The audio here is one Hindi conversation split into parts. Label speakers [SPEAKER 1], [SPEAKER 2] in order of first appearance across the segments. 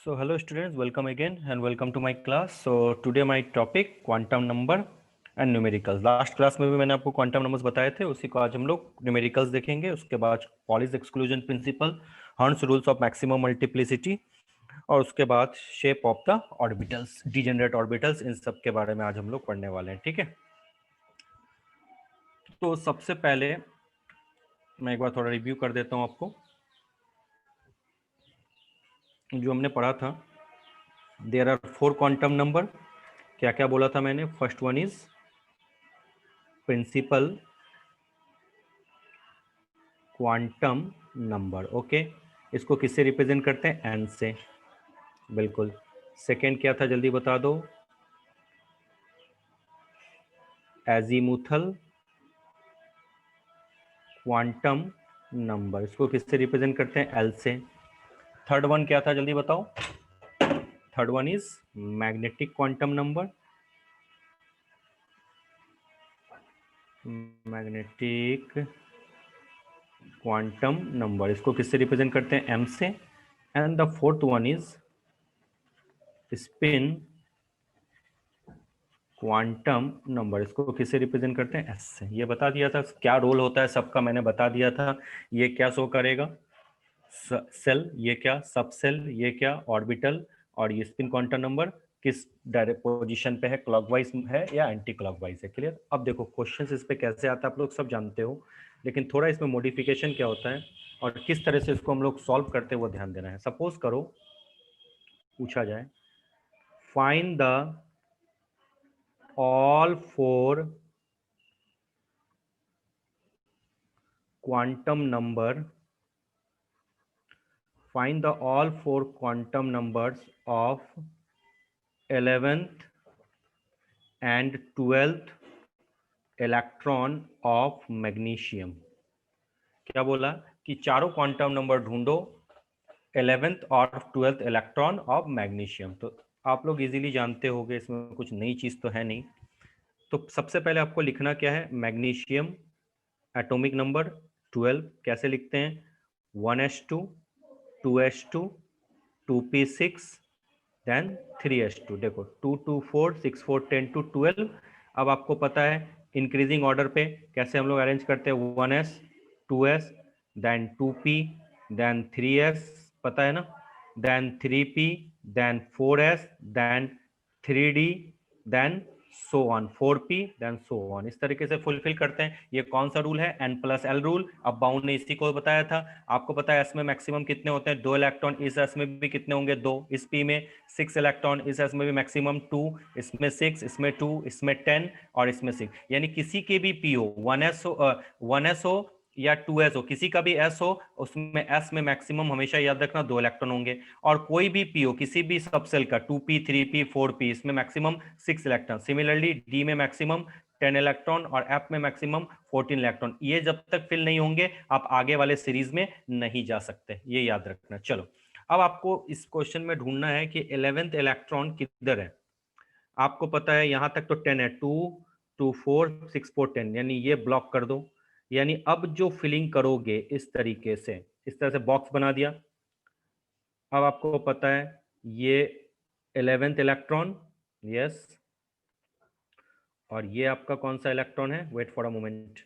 [SPEAKER 1] So hello students, welcome again and welcome to my class. So today my topic quantum number and numericals. Last class में भी मैंने आपको क्वांटम नंबर्स बताए थे, उसी को आज हम लोग न्यूमेरिकल्स देखेंगे. उसके बाद Pauli's exclusion principle, Hund's rules of maximum multiplicity और उसके बाद shape of the orbitals, degenerate orbitals, इन सब के बारे में आज हम लोग पढ़ने वाले हैं. ठीक है, तो सबसे पहले मैं एक बार थोड़ा रिव्यू कर देता हूँ आपको जो हमने पढ़ा था. There are 4 quantum number. क्या क्या बोला था मैंने? First one is principal quantum number. Okay, इसको किससे रिप्रेजेंट करते हैं? एन से. बिल्कुल. सेकेंड क्या था, जल्दी बता दो? Azimuthal quantum number. इसको किससे रिप्रेजेंट करते हैं? एल से. थर्ड वन क्या था, जल्दी बताओ? Third one is magnetic quantum number. Magnetic quantum number, इसको किससे रिप्रेजेंट करते हैं? एम से. And the fourth one is spin quantum number. इसको किससे रिप्रेजेंट करते हैं? एस से. ये बता दिया था क्या रोल होता है सबका, मैंने बता दिया था. ये क्या शो करेगा? सेल. ये क्या? सब सेल. ये क्या? ऑर्बिटल. और ये स्पिन क्वांटम नंबर किस डायरेक्ट पोजीशन पे है? क्लॉकवाइज है या एंटी क्लॉकवाइज है? क्लियर. अब देखो क्वेश्चंस इस पे कैसे आता है आप लोग सब जानते हो, लेकिन थोड़ा इसमें मॉडिफिकेशन क्या होता है और किस तरह से इसको हम लोग सॉल्व करते हैं वो ध्यान देना है. सपोज करो पूछा जाए find the all 4 quantum number, find the all 4 quantum numbers of 11th and 12th electron of magnesium. क्या बोला कि चारों क्वांटम नंबर ढूंढो 11th और 12th इलेक्ट्रॉन ऑफ मैग्नीशियम. तो आप लोग इजीली जानते होंगे, इसमें कुछ नई चीज तो है नहीं. तो सबसे पहले आपको लिखना क्या है? Magnesium atomic number 12. कैसे लिखते हैं? 1s2 2s2 2p6 then 3s2. देखो 2 2 4 6 4 10 to 12. अब आपको पता है इंक्रीजिंग ऑर्डर पे कैसे हम लोग अरेंज करते हैं? 1s 2s then 2p then 3s, पता है ना, then 3p then 4s then 3d then so on 4p then so on. इस तरीके से फुलफिल करते हैं. ये कौन सा रूल है? n plus L rule. अब बाउंड ने इसी को बताया था. आपको पता है एस में मैक्सिमम कितने होते हैं? 2 इलेक्ट्रॉन. इस एस में भी कितने होंगे? 2. इस पी में 6 इलेक्ट्रॉन. इस एस में भी मैक्सिमम 2. इसमें 6, इसमें 2, इसमें 10 और इसमें 6. यानी किसी के भी पी हो, 1s हो या 2s हो, किसी का भी s हो, उसमें s में मैक्सिमम हमेशा याद रखना 2 इलेक्ट्रॉन होंगे. और कोई भी p हो, किसी भी सबसेल का 2p 3p 4p, इसमें मैक्सिमम 6 इलेक्ट्रॉन. सिमिलरली d में मैक्सिमम 10 इलेक्ट्रॉन और f में मैक्सिमम 14 इलेक्ट्रॉन. ये जब तक फिल नहीं होंगे आप आगे वाले सीरीज में नहीं जा सकते, ये याद रखना. चलो, अब आपको इस क्वेश्चन में ढूंढना है कि 11th इलेक्ट्रॉन किधर है. आपको पता है यहां तक तो 10 है. 2 2 4 6 4 10, यानी ये ब्लॉक कर दो. यानी अब जो फिलिंग करोगे इस तरीके से, इस तरह से बॉक्स बना दिया. अब आपको पता है ये 11th इलेक्ट्रॉन, यस, और ये आपका कौन सा इलेक्ट्रॉन है? Wait for a moment.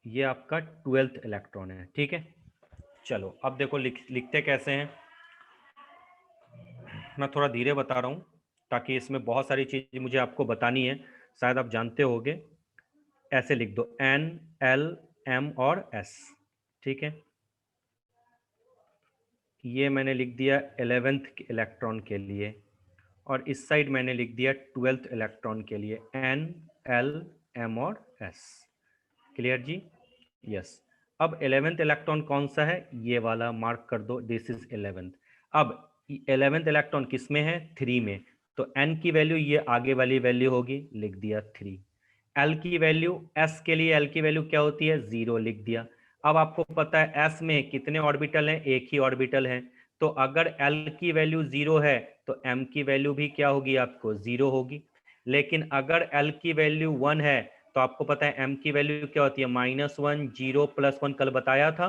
[SPEAKER 1] ये आपका 12th इलेक्ट्रॉन है. ठीक है, चलो अब देखो लिखते कैसे हैं. मैं थोड़ा धीरे बता रहा हूं ताकि इसमें बहुत सारी चीज मुझे आपको बतानी है, शायद आप जानते होगे. ऐसे लिख दो N L M और S. ठीक है, ये मैंने लिख दिया 11th इलेक्ट्रॉन के लिए और इस साइड मैंने लिख दिया 12th इलेक्ट्रॉन के लिए N L M और S. क्लियर जी? यस. अब 11th इलेक्ट्रॉन कौन सा है? ये वाला मार्क कर दो, दिस इज 11th. अब 11th इलेक्ट्रॉन किस में है? 3 में. तो n की वैल्यू ये आगे वाली वैल्यू होगी, लिख दिया 3. l की वैल्यू, s के लिए l की वैल्यू क्या होती है? 0, लिख दिया. अब आपको पता है s में कितने ऑर्बिटल हैं? एक ही ऑर्बिटल है. तो अगर l की वैल्यू 0 है तो m की वैल्यू भी क्या होगी? आपको 0 होगी. लेकिन अगर l की वैल्यू 1 है तो आपको पता है m की वैल्यू क्या होती है? -1 0 +1. कल बताया था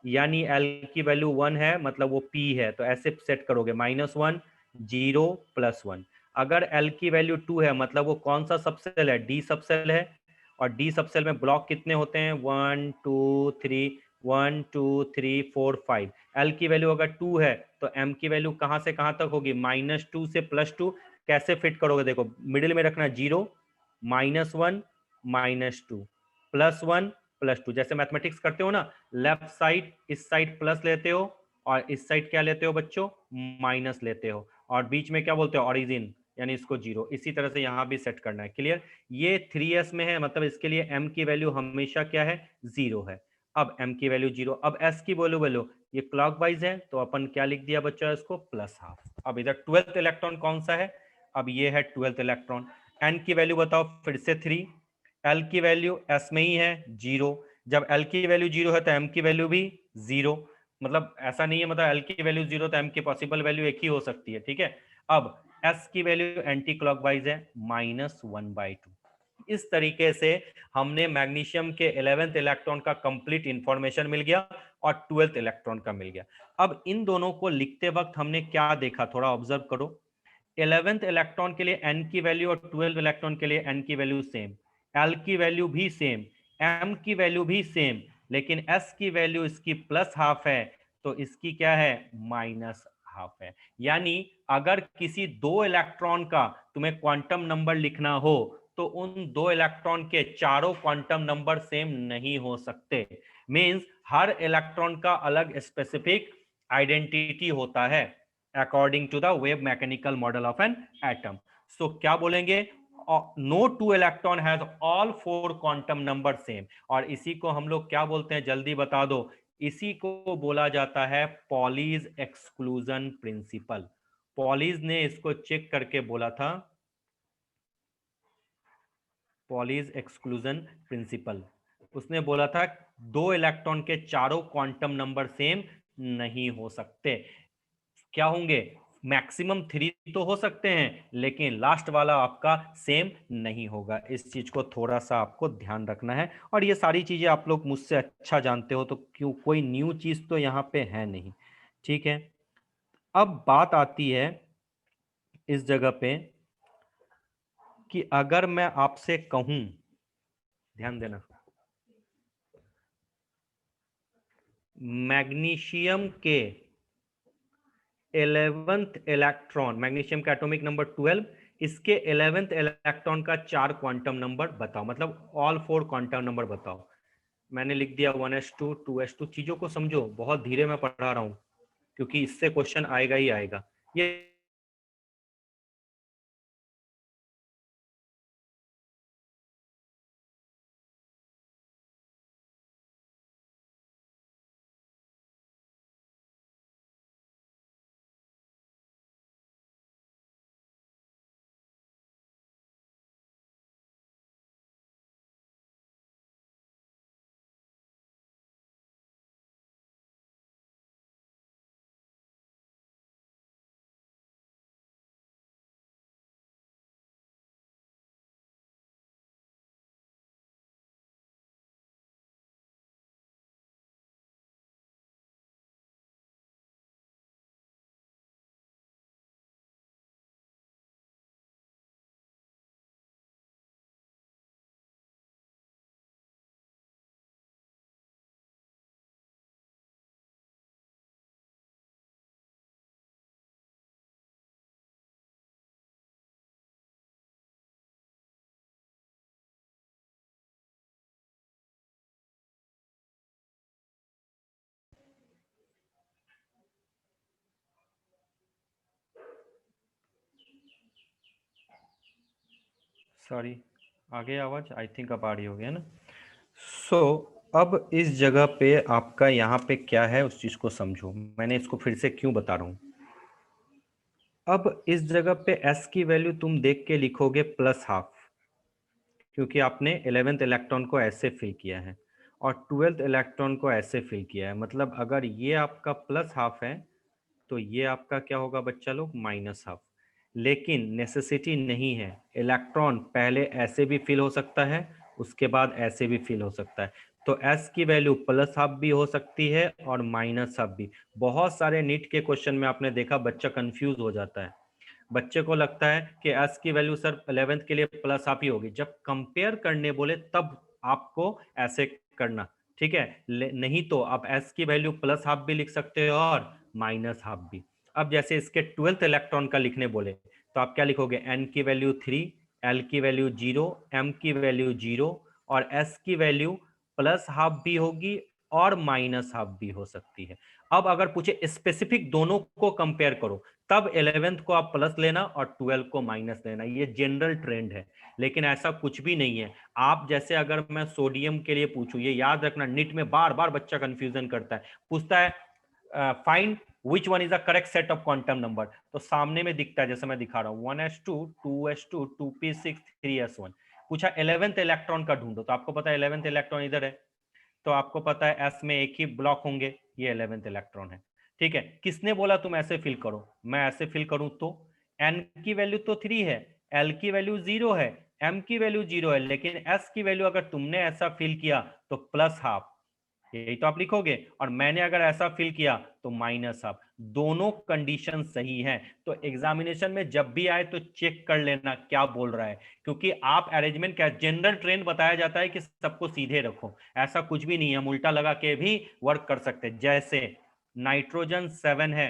[SPEAKER 1] यानी एल की वैल्यू 1 है मतलब वो पी है, तो ऐसे सेट करोगे -1 0 +1। अगर एल की वैल्यू 2 है मतलब वो कौन सा सबसेल है, डी सबसेल है, और डी सबसेल में ब्लॉक कितने होते हैं, 1 2 3, 1 2 3 4 5। एल की वैल्यू अगर 2 है तो एम की वैल्यू कहां से कहां तक होगी, -2 से +2। कैसे फिट करोगे, देखो मिडिल में रखना 0 -1 -2 +1 +2, जैसे मैथमेटिक्स करते हो ना, लेफ्ट साइड इस साइड प्लस लेते हो और इस साइड क्या लेते हो बच्चों, माइनस लेते हो, और बीच में क्या बोलते हो, ओरिजिन, यानी इसको 0। इसी तरह से यहां भी सेट करना है। क्लियर, ये 3s में है मतलब इसके लिए m की वैल्यू हमेशा क्या है, 0 है। अब m की वैल्यू 0, अब s की वैल्यू वैल्यू ये क्लॉकवाइज है तो अपन क्या लिख दिया बच्चों, इसको +12। अब इधर 12th इलेक्ट्रॉन कौन सा है, अब ये है 12th इलेक्ट्रॉन। n की वैल्यू बताओ फिर से 3, l की वैल्यू s में ही है 0, जब l की वैल्यू 0 है तो m की वैल्यू भी 0, मतलब ऐसा नहीं है मतलब l की वैल्यू 0 तो m की पॉसिबल वैल्यू एक ही हो सकती है, ठीक है। अब s की वैल्यू एंटी क्लॉकवाइज है -1/2। इस तरीके से हमने मैग्नीशियम के 11th इलेक्ट्रॉन का कंप्लीट इंफॉर्मेशन मिल गया और 12th इलेक्ट्रॉन का मिल गया। अब इन दोनों को लिखते वक्त हमने क्या देखा, थोड़ा ऑब्जर्व करो। 11th इलेक्ट्रॉन के लिए n की वैल्यू और 12th इलेक्ट्रॉन के लिए n की वैल्यू सेम, l की वैल्यू भी सेम, m की वैल्यू भी सेम, लेकिन s की वैल्यू इसकी +12 है तो इसकी क्या है, -12 है। यानी अगर किसी दो इलेक्ट्रॉन का तुम्हें क्वांटम नंबर लिखना हो तो उन दो इलेक्ट्रॉन के चारों क्वांटम नंबर सेम नहीं हो सकते। मींस हर इलेक्ट्रॉन का अलग स्पेसिफिक आइडेंटिटी होता है according to the wave mechanical model of an atom. So क्या बोलेंगे, no two electron has all four quantum number same, और इसी को हम लोग क्या बोलते हैं, जल्दी बता दो। इसी को बोला जाता है पॉलीज एक्सक्लूजन प्रिंसिपल। पॉलीज ने इसको चेक करके बोला था, पॉलीज एक्सक्लूजन प्रिंसिपल। उसने बोला था दो इलेक्ट्रॉन के चारों क्वांटम नंबर सेम नहीं हो सकते। क्या होंगे, मैक्सिमम 3 तो हो सकते हैं लेकिन लास्ट वाला आपका सेम नहीं होगा। इस चीज को थोड़ा सा आपको ध्यान रखना है, और ये सारी चीजें आप लोग मुझसे अच्छा जानते हो तो क्यों, कोई न्यू चीज तो यहाँ पे है नहीं, ठीक है। अब बात आती है इस जगह पे कि अगर मैं आपसे कहूं, ध्यान देना, मैग्नीशियम के 11th इलेक्ट्रॉन, मैग्नीशियम का एटॉमिक नंबर 12, इसके 11th इलेक्ट्रॉन का 4 क्वांटम नंबर बताओ, मतलब ऑल 4 क्वांटम नंबर बताओ। मैंने लिख दिया 1s2 2s2। चीजों को समझो, बहुत धीरे मैं पढ़ा रहा हूं क्योंकि इससे क्वेश्चन आएगा ही आएगा। ये सॉरी, आगे आवाज आई थिंक अब आ रही होगी, है ना। सो अब इस जगह पे आपका यहाँ पे क्या है उस चीज को समझो, मैंने इसको फिर से क्यों बता रहा हूँ। अब इस जगह पे s की वैल्यू तुम देख के लिखोगे +12, क्योंकि आपने 11th इलेक्ट्रॉन को ऐसे फिल किया है और 12th इलेक्ट्रॉन को ऐसे फिल किया है, मतलब अगर ये आपका +12 है तो ये आपका क्या होगा बच्चा लोग, -12। लेकिन नेसेसिटी नहीं है, इलेक्ट्रॉन पहले ऐसे भी फिल हो सकता है उसके बाद ऐसे भी फिल हो सकता है। तो एस की वैल्यू प्लस हाफ भी हो सकती है और माइनस हाफ भी। बहुत सारे नीट के क्वेश्चन में आपने देखा बच्चा कंफ्यूज हो जाता है, बच्चे को लगता है कि एस की वैल्यू सर 11th के लिए प्लस हाफ ही होगी, जब कंपेयर करने बोले तब आपको ऐसे करना, ठीक है। नहीं तो आप एस की वैल्यू प्लस हाफ भी लिख सकते हो और माइनस हाफ भी। अब जैसे इसके 12th इलेक्ट्रॉन का लिखने बोले तो आप क्या लिखोगे, एन की वैल्यू 3, एल की वैल्यू 0, एम की वैल्यू 0 और एस की वैल्यू प्लस हाफ भी होगी और माइनस हाफ भी हो सकती है। अब अगर पूछे स्पेसिफिक दोनों को कंपेयर करो, तब 11th को आप प्लस लेना और 12 को माइनस लेना, ये जनरल ट्रेंड है। लेकिन ऐसा कुछ भी नहीं है। आप जैसे अगर मैं सोडियम के लिए पूछूं, ये याद रखना, निट में बार बार बच्चा कंफ्यूजन करता है, पूछता है find which one is the correct set of quantum number, तो सामने में दिखता है जैसे मैं दिखा रहा हूं 1s2 2s2 2p6 3s1। पूछा 11th इलेक्ट्रॉन का ढूंढो, तो आपको पता है 11th इलेक्ट्रॉन इधर है, तो आपको पता है एस में एक ही ब्लॉक होंगे, ये 11th इलेक्ट्रॉन है, ठीक है। किसने बोला तुम ऐसे फिल करो, मैं ऐसे फिल करूं तो एन की वैल्यू तो 3 है, एल की वैल्यू 0 है, एम की वैल्यू 0 है, लेकिन एस की वैल्यू अगर तुमने ऐसा फिल किया तो प्लस हाफ, यही तो आप लिखोगे, और मैंने अगर ऐसा फिल किया तो माइनस हाफ। दोनों कंडीशन सही हैं, तो एग्जामिनेशन में जब भी आए तो चेक कर लेना क्या बोल रहा है, क्योंकि आप अरेंजमेंट क्या, जनरल ट्रेंड बताया जाता है कि सबको सीधे रखो, ऐसा कुछ भी नहीं है, हम उल्टा लगा के भी वर्क कर सकते हैं। जैसे नाइट्रोजन 7 है,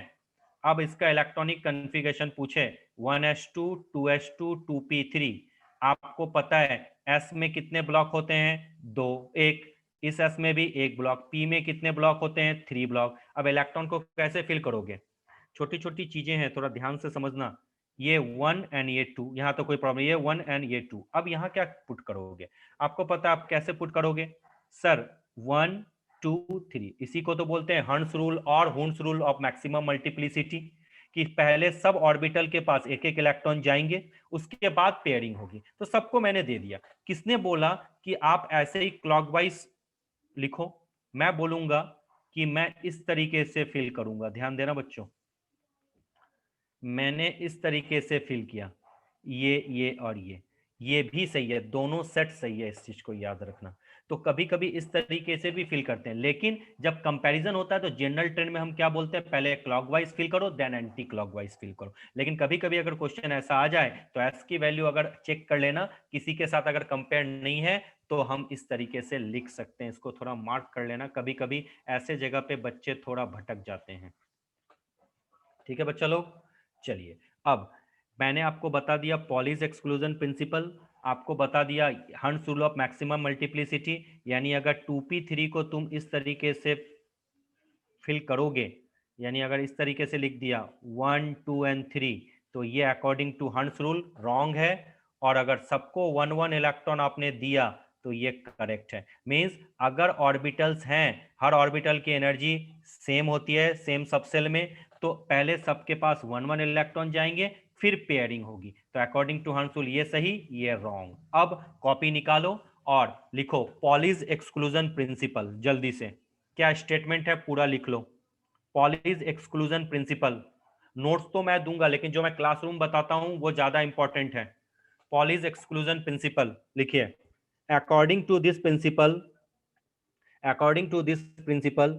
[SPEAKER 1] अब इसका इलेक्ट्रॉनिक कन्फिगरेशन पूछे 1s2 2s2 2p3, आपको पता है एस में कितने ब्लॉक होते हैं, दो, एक, इस एस में भी एक ब्लॉक, पी में कितने ब्लॉक होते हैं, 3 ब्लॉक। अब इलेक्ट्रॉन को कैसे फिल करोगे, छोटी छोटी चीजें हैं, थोड़ा ध्यान से समझना। ये 1 एंड ये 2, यहां तो कोई प्रॉब्लम, ये 1 एंड ये 2, अब यहां क्या पुट करोगे, आपको पता है आप कैसे पुट करोगे, सर 1 2 3, इसी को तो बोलते हैं हंस रूल और Hund's rule of maximum multiplicity, कि पहले सब ऑर्बिटल के पास एक एक इलेक्ट्रॉन जाएंगे, उसके बाद पेयरिंग होगी, तो सबको मैंने दे दिया। किसने बोला कि आप ऐसे ही क्लॉकवाइज लिखो, मैं बोलूंगा कि मैं इस तरीके से फिल करूंगा, ध्यान देना बच्चों, मैंने इस तरीके से फिल किया, ये और ये भी सही है, दोनों सेट सही है, इस चीज को याद रखना। तो कभी कभी इस तरीके से भी फिल करते हैं, लेकिन जब कंपैरिजन होता है तो जनरल ट्रेंड में हम क्या बोलते हैं, पहले क्लॉकवाइज फिल करो देन एंटी क्लॉकवाइज फिल करो। लेकिन कभी कभी अगर क्वेश्चन ऐसा आ जाए तो एस की वैल्यू अगर चेक कर लेना, किसी के साथ अगर कंपेयर नहीं है तो हम इस तरीके से लिख सकते हैं, इसको थोड़ा मार्क कर लेना, कभी कभी ऐसे जगह पे बच्चे थोड़ा भटक जाते हैं, ठीक है बच्चा लोग। चलिए, अब मैंने आपको बता दिया पॉलीज एक्सक्लूजन प्रिंसिपल, आपको बता दिया हंस रूल ऑफ मैक्सिमम मल्टीप्लिसिटी, यानी अगर 2p3 को तुम इस तरीके से फिल करोगे, यानी अगर इस तरीके से लिख दिया 1 2 एंड 3, तो ये अकॉर्डिंग टू हंस रूल रॉन्ग है, और अगर सबको 1 1 इलेक्ट्रॉन आपने दिया तो ये करेक्ट है। मींस अगर ऑर्बिटल्स हैं, हर ऑर्बिटल की एनर्जी सेम होती है सेम सबसेल में, तो पहले सबके पास 1 1 इलेक्ट्रॉन जाएंगे, फिर पेयरिंग होगी, तो अकॉर्डिंग टू हंस रूल ये सही ये रॉन्ग। अब कॉपी निकालो और लिखो पॉलीज एक्सक्लूजन प्रिंसिपल, जल्दी से क्या स्टेटमेंट है पूरा लिख लो, पॉलीज एक्सक्लूजन प्रिंसिपल। नोट्स तो मैं दूंगा लेकिन जो मैं क्लासरूम बताता हूं वो ज्यादा इंपॉर्टेंट है। पॉलीज एक्सक्लूजन प्रिंसिपल लिखिए, according to this principle, according to this principle,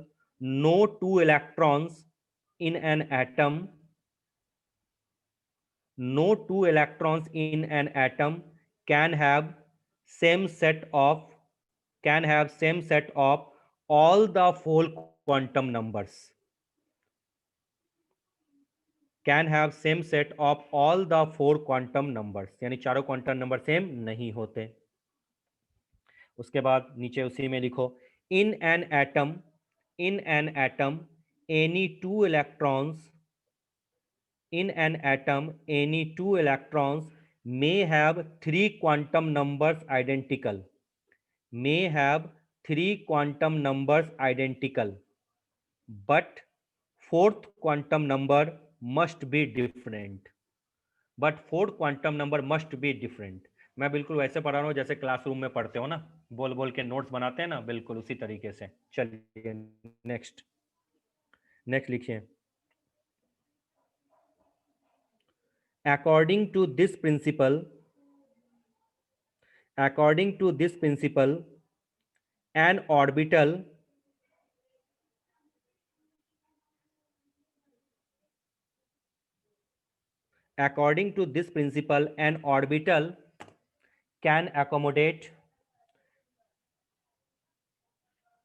[SPEAKER 1] no two electrons in an atom, no two electrons in an atom can have same set of, can have same set of all the four quantum numbers, can have same set of all the four quantum numbers, यानी चारों क्वांटम नंबर सेम नहीं होते। उसके बाद नीचे उसी में लिखो, in an atom, in an atom any two electrons, in an atom any two electrons may have three quantum numbers identical, may have three quantum numbers identical, but fourth quantum number must be different, but fourth quantum number must be different। मैं बिल्कुल वैसे पढ़ा रहा हूँ जैसे क्लासरूम में पढ़ते हो ना, बोल बोल के नोट्स बनाते हैं ना, बिल्कुल उसी तरीके से। चलिए नेक्स्ट, नेक्स्ट लिखिए, according to this principle, according to this principle an orbital according to this principle, an orbital can accommodate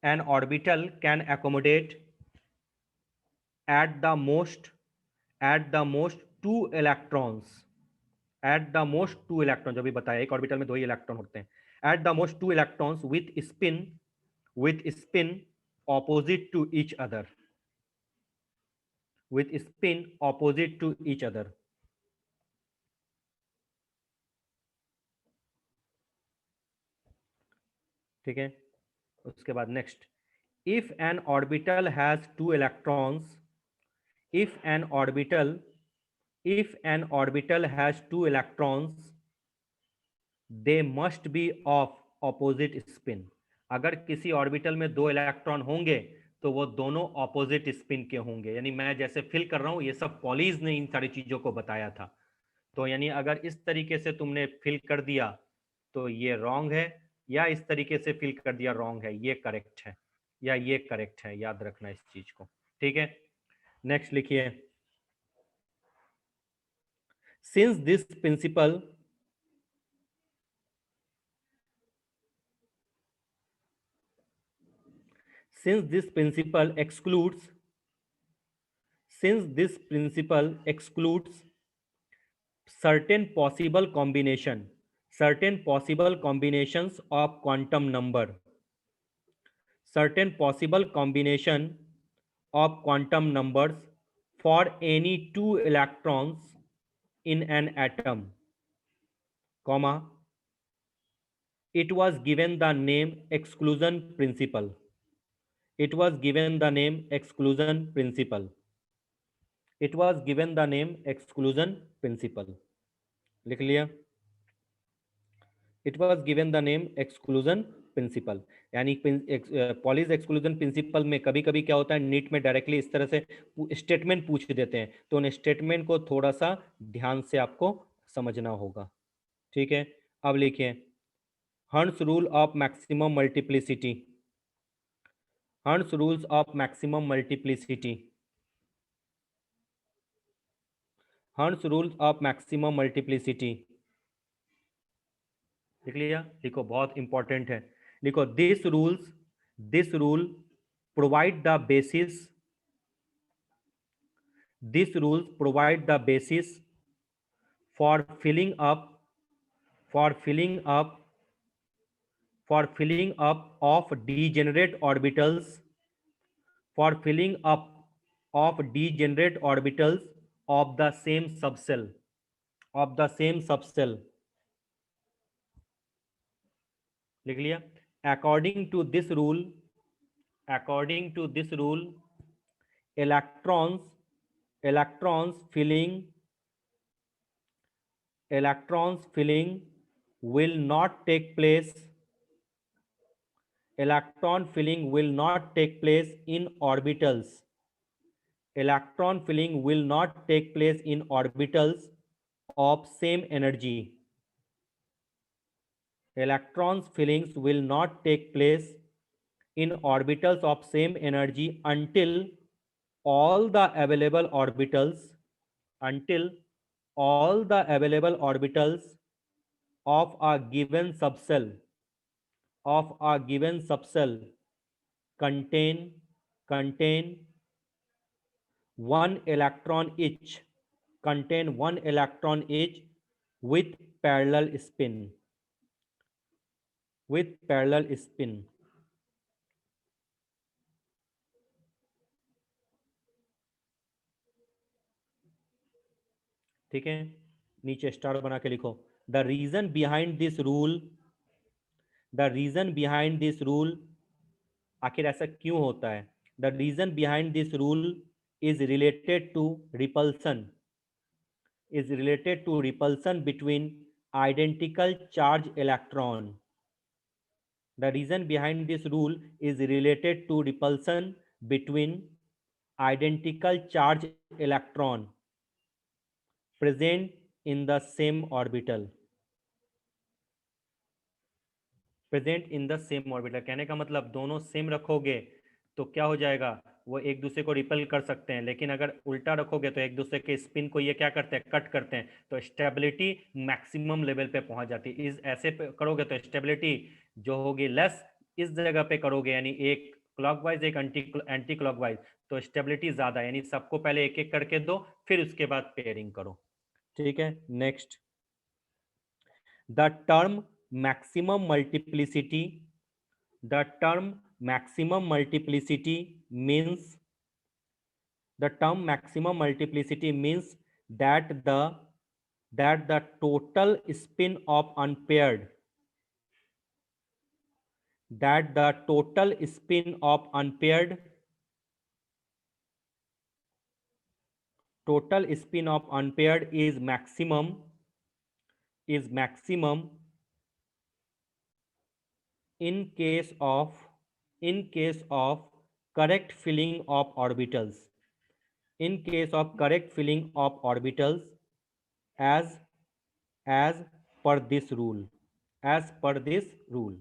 [SPEAKER 1] an orbital can accommodate at the most at the most two electrons at the most two electron, जो भी बताया एक ऑर्बिटल में दो ही इलेक्ट्रॉन होते हैं, at the most two electrons with spin opposite to each other with spin opposite to each other. ठीक है, उसके बाद next, if an orbital has two electrons if an orbital if an orbital has two electrons they must be of opposite spin। अगर किसी ऑर्बिटल में दो इलेक्ट्रॉन होंगे तो वो दोनों ऑपोजिट स्पिन के होंगे। यानी मैं जैसे फिल कर रहा हूं, ये सब पॉलीज ने इन सारी चीजों को बताया था। तो यानी अगर इस तरीके से तुमने फिल कर दिया तो ये रॉन्ग है, या इस तरीके से फिल कर दिया रॉन्ग है, ये करेक्ट है या ये करेक्ट है, याद रखना इस चीज को। ठीक है, नेक्स्ट लिखिए, since this principle since this principle excludes since this principle excludes certain possible certain possible combinations of quantum number certain possible combination of quantum numbers for any two electrons in an atom, comma, it was given the name exclusion principle it was given the name exclusion principle it was given the name exclusion principle। लिख लिया, it was given the name exclusion principle. यानी पॉलीज एक्सक्लूजन प्रिंसिपल में कभी कभी क्या होता है, नीट में डायरेक्टली इस तरह से स्टेटमेंट पूछ देते हैं, तो उन स्टेटमेंट को थोड़ा सा ध्यान से आपको समझना होगा। ठीक है, अब लिखिए, Hund's rule of maximum multiplicity Hund's rules of maximum multiplicity Hund's rules of maximum multiplicity लिख लिया, लिखो, बहुत इंपॉर्टेंट है। लिखो, this rule provide the basis this rules provide the basis for filling up for filling up for filling up of degenerate orbitals for filling up of degenerate orbitals of the same subshell of the same subshell लिख लिया। According to this rule electrons electrons filling electrons filling will not take place electron filling will not take place in orbitals electron filling will not take place in orbitals of same energy electrons fillings will not take place in orbitals of same energy all the available orbitals until all the available orbitals of a given subcell contain one electron each with parallel spin ठीक है, नीचे स्टार बना के लिखो, the reason behind this rule आखिर ऐसा क्यों होता है। The reason behind this rule is related to repulsion between identical charge electron. The reason behind this rule is related to repulsion between identical charge electron present in the same orbital present in the same orbital, कहने का मतलब दोनों सेम रखोगे तो क्या हो जाएगा, वो एक दूसरे को रिपेल कर सकते हैं, लेकिन अगर उल्टा रखोगे तो एक दूसरे के स्पिन को ये क्या करते हैं, कट करते हैं, तो स्टेबिलिटी मैक्सिमम लेवल पे पहुंच जाती है। इस ऐसे करोगे तो स्टेबिलिटी जो होगी लेस, इस जगह पे करोगे यानी एक क्लॉकवाइज एक एंटी क्लॉकवाइज, तो स्टेबिलिटी ज्यादा, यानी सबको पहले एक एक करके दो, फिर उसके बाद पेयरिंग करो। ठीक है, next, the term maximum multiplicity, the term maximum multiplicity means, the term maximum multiplicity means that the total spin of unpaired, that the total spin of unpaired, total spin of unpaired is maximum, is maximum in case of, in case of correct filling of orbitals, in case of correct filling of orbitals as as per this rule, as per this rule।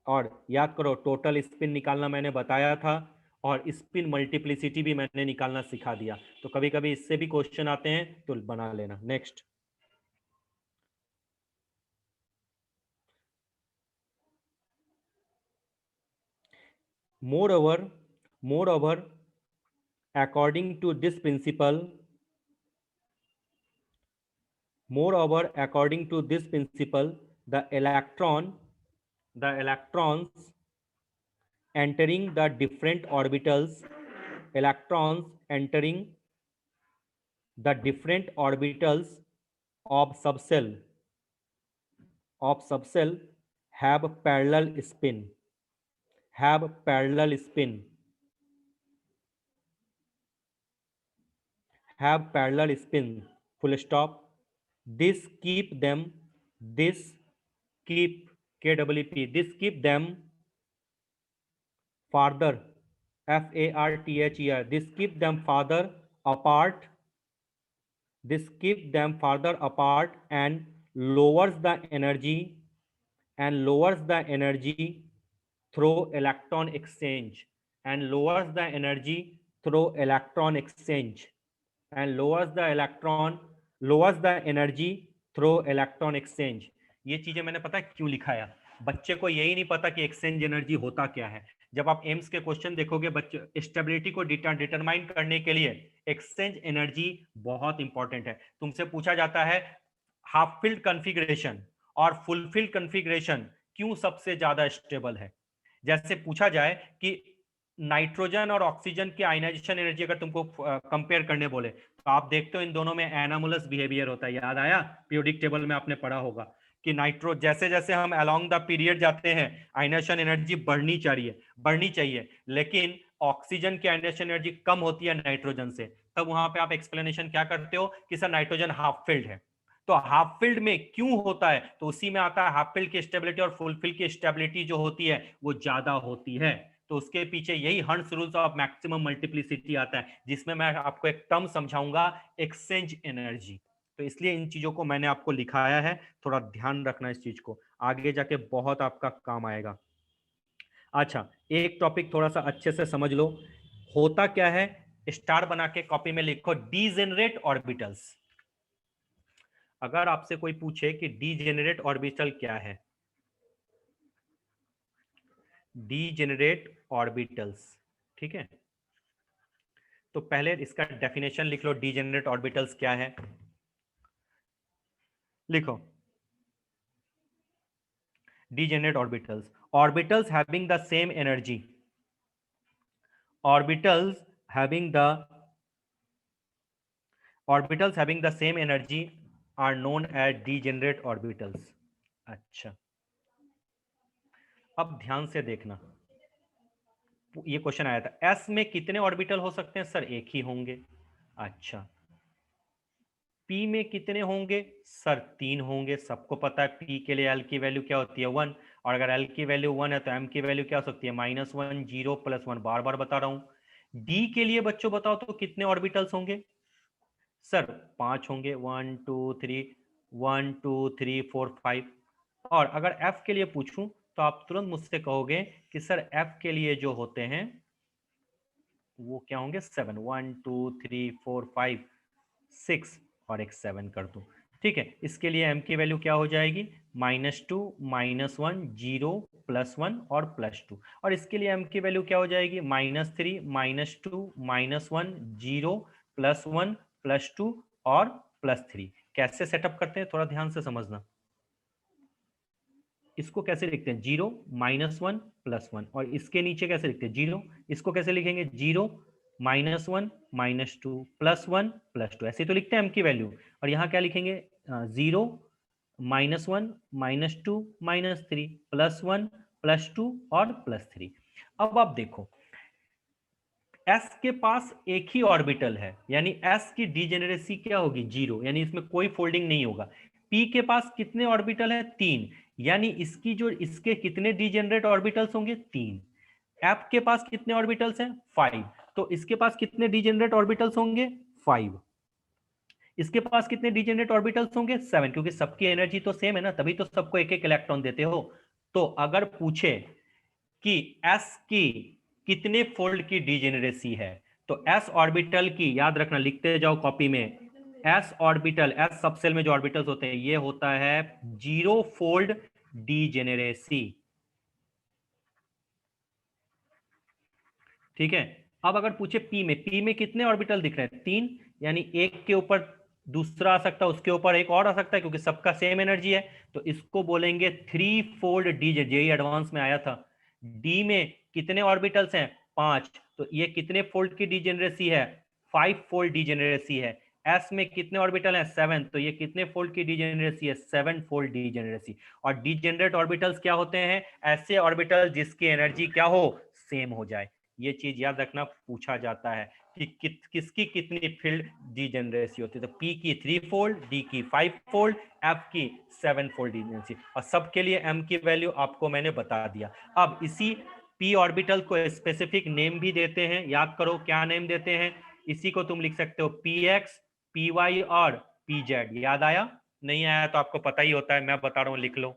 [SPEAKER 1] और याद करो टोटल स्पिन निकालना मैंने बताया था, और स्पिन मल्टीप्लिसिटी भी मैंने निकालना सिखा दिया, तो कभी कभी इससे भी क्वेश्चन आते हैं तो बना लेना। Next, moreover, moreover according to this principle, moreover according to this principle, the electrons entering the different orbitals, electrons entering the different orbitals of subcell have parallel spin, have parallel spin, have parallel spin, full stop। This keep them, this keep, KWP, this keep them farther, FARTHER, this keep them farther apart, this keep them farther apart and lowers the energy, and lowers the energy through electron exchange, and lowers the energy through electron exchange, and lowers the energy through electron exchange। ये चीजें मैंने पता है क्यों लिखाया, बच्चे को यही नहीं पता कि एक्सचेंज एनर्जी होता क्या है। जब आप एम्स के क्वेश्चन देखोगे बच्चे, स्टेबिलिटी को डिटरमाइन करने के लिए एक्सचेंज एनर्जी बहुत इंपॉर्टेंट है। तुमसे पूछा जाता है हाफ फिल्ड कॉन्फ़िगरेशन और फुल फिल्ड कॉन्फ़िगरेशन क्यों सबसे ज्यादा स्टेबल है। जैसे पूछा जाए कि नाइट्रोजन और ऑक्सीजन की आयनाइजेशन एनर्जी अगर तुमको कंपेयर करने बोले, तो आप देखते हो इन दोनों में एनामोलस बिहेवियर होता है। याद आया, पीरियोडिक टेबल में आपने पढ़ा होगा कि नाइट्रो जैसे जैसे हम अलोंग द पीरियड जाते हैं आयनाइजेशन एनर्जी बढ़नी चाहिए, लेकिन ऑक्सीजन की आयनाइजेशन एनर्जी कम होती है नाइट्रोजन से। तब वहां पे आप एक्सप्लेनेशन क्या करते हो कि सर नाइट्रोजन हाफ फिल्ड है। तो हाफ फील्ड में क्यों होता है, तो उसी में आता है हाफ फील्ड की स्टेबिलिटी और फुल फील्ड की स्टेबिलिटी जो होती है वो ज्यादा होती है। तो उसके पीछे यही हंस रूल्स ऑफ मैक्सिमम मल्टीप्लिसिटी आता है, जिसमें मैं आपको एक टर्म समझाऊंगा, एक्सचेंज एनर्जी। तो इसलिए इन चीजों को मैंने आपको लिखाया है, थोड़ा ध्यान रखना इस चीज को, आगे जाके बहुत आपका काम आएगा। अच्छा, एक टॉपिक थोड़ा सा अच्छे से समझ लो, होता क्या है, स्टार बना के कॉपी में लिखो डीजेनरेट ऑर्बिटल्स। अगर आपसे कोई पूछे कि डीजेनरेट ऑर्बिटल क्या है, डीजेनरेट ऑर्बिटल्स, ठीक है, तो पहले इसका डेफिनेशन लिख लो, डीजेनरेट ऑर्बिटल्स क्या है, लिखो degenerate orbitals, orbitals having the same energy, orbitals having the orbitals having the same energy are known as degenerate orbitals. अच्छा, अब ध्यान से देखना, ये क्वेश्चन आया था एस में कितने ऑर्बिटल हो सकते हैं, सर एक ही होंगे। अच्छा, पी में कितने होंगे, सर तीन होंगे, सबको पता है पी के लिए एल की वैल्यू क्या होती है 1, और अगर एल की वैल्यू 1 है तो एम की वैल्यू क्या हो सकती है -1, 0 +1, बार बार बता रहा हूं। डी के लिए बच्चों बताओ तो कितने ऑर्बिटल्स होंगे, सर 5 होंगे, 1 2 3, 1 2 3 4 5, और अगर f के लिए पूछूं तो आप तुरंत मुझसे कहोगे कि सर f के लिए जो होते हैं वो क्या होंगे, 7, 1 2 3 4 5 6 और एक 7 कर दो। ठीक है, इसके लिए m की वैल्यू क्या हो जाएगी, -2 -1 0 +1 और +2। और इसके लिए m की वैल्यू क्या हो जाएगी, -3 -2 -1 0 +1 +2 और +3। कैसे सेटअप करते हैं थोड़ा ध्यान से समझना। इसको कैसे लिखते हैं, 0 -1 +1, और इसके नीचे कैसे लिखते हैं 0, इसको कैसे लिखेंगे 0 -1 -2 +1 +2, ऐसे तो लिखते हैं m की वैल्यू। और यहाँ क्या लिखेंगे 0 -1 -2 -3 +1 +2 और +3। अब आप देखो s के पास एक ही ऑर्बिटल है, यानी s की डीजेनरेसी क्या होगी, 0, यानी इसमें कोई फोल्डिंग नहीं होगा। p के पास कितने ऑर्बिटल है, 3, यानी इसकी जो इसके कितने डीजेनरेट ऑर्बिटल्स होंगे, 3। f के पास कितने ऑर्बिटल्स हैं, 5, तो इसके पास कितने डीजेनरेट ऑर्बिटल्स होंगे, 5। इसके पास कितने डीजेनरेट ऑर्बिटल्स होंगे, 7, क्योंकि सबकी एनर्जी तो सेम है ना, तभी तो सबको एक एक इलेक्ट्रॉन देते हो। तो अगर पूछे कि s की कितने फोल्ड की डीजेनरेसी है, तो s ऑर्बिटल की, याद रखना लिखते जाओ कॉपी में, s ऑर्बिटल, s सबसेल में जो ऑर्बिटल्स होते हैं ये होता है 0 फोल्ड डीजेनरेसी। ठीक है, अब अगर पूछे p में कितने ऑर्बिटल दिख रहे हैं, 3, यानी एक के ऊपर दूसरा आ सकता है, उसके ऊपर एक और आ सकता है, क्योंकि सबका सेम एनर्जी है, तो इसको बोलेंगे 3 फोल्ड डीजे, जेई एडवांस में आया था। d में कितने ऑर्बिटल्स हैं, 5, तो ये कितने फोल्ड की डीजेनरेसी है, 5 फोल्ड डीजेनरेसी है। s में कितने ऑर्बिटल हैं, 7, तो ये कितने फोल्ड की डीजेनरेसी है, 7 फोल्ड डीजेनरेसी। और डीजेनरेट ऑर्बिटल्स क्या होते हैं, ऐसे ऑर्बिटल जिसकी एनर्जी क्या हो, सेम हो जाए। ये चीज याद रखना, पूछा जाता है कि किसकी कितनी फील्ड डीजेनरेसी होती है, तो p की 3 फोल्ड, d की 5 फोल्ड, f की 7 फोल्ड डीजेनरेसी, और सबके लिए m की वैल्यू आपको मैंने बता दिया। अब इसी p ऑर्बिटल को स्पेसिफिक नेम भी देते हैं, याद करो क्या नेम देते हैं, इसी को तुम लिख सकते हो px py और pz। याद आया, नहीं आया तो आपको पता ही होता है, मैं बता रहा हूं, लिख लो।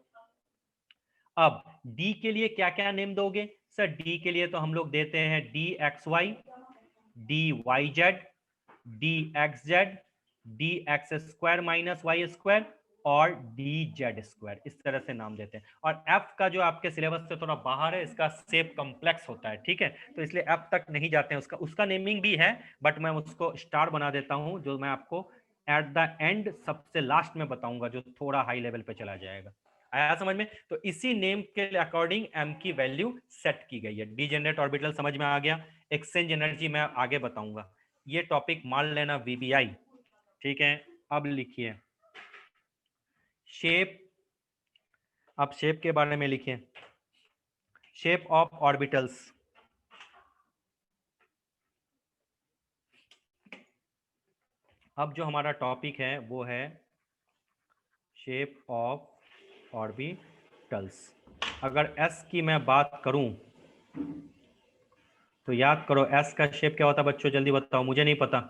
[SPEAKER 1] अब d के लिए क्या क्या नेम दोगे, सर d के लिए तो हम लोग देते हैं dxy, dyz, dxz, dx² minus y square और dz², इस तरह से नाम देते हैं। और f का जो आपके सिलेबस से थोड़ा बाहर है, इसका शेप कॉम्प्लेक्स होता है, ठीक है, तो इसलिए f तक नहीं जाते हैं, उसका नेमिंग भी है, बट मैं उसको स्टार बना देता हूं, जो मैं आपको एट द एंड सबसे लास्ट में बताऊंगा, जो थोड़ा हाई लेवल पे चला जाएगा। आया समझ में, तो इसी नेम के अकॉर्डिंग m की वैल्यू सेट की गई है। डीजेनरेट ऑर्बिटल समझ में आ गया, एक्सचेंज एनर्जी मैं आगे बताऊंगा, ये टॉपिक मान लेना वीबीआई। ठीक है, अब लिखिए शेप, अब शेप के बारे में लिखिए, शेप ऑफ ऑर्बिटल्स। अब जो हमारा टॉपिक है वो है शेप ऑफ ऑर्बिटल्स। अगर s की मैं बात करूं तो याद करो s का शेप क्या होता है बच्चों, जल्दी बताओ, मुझे नहीं पता,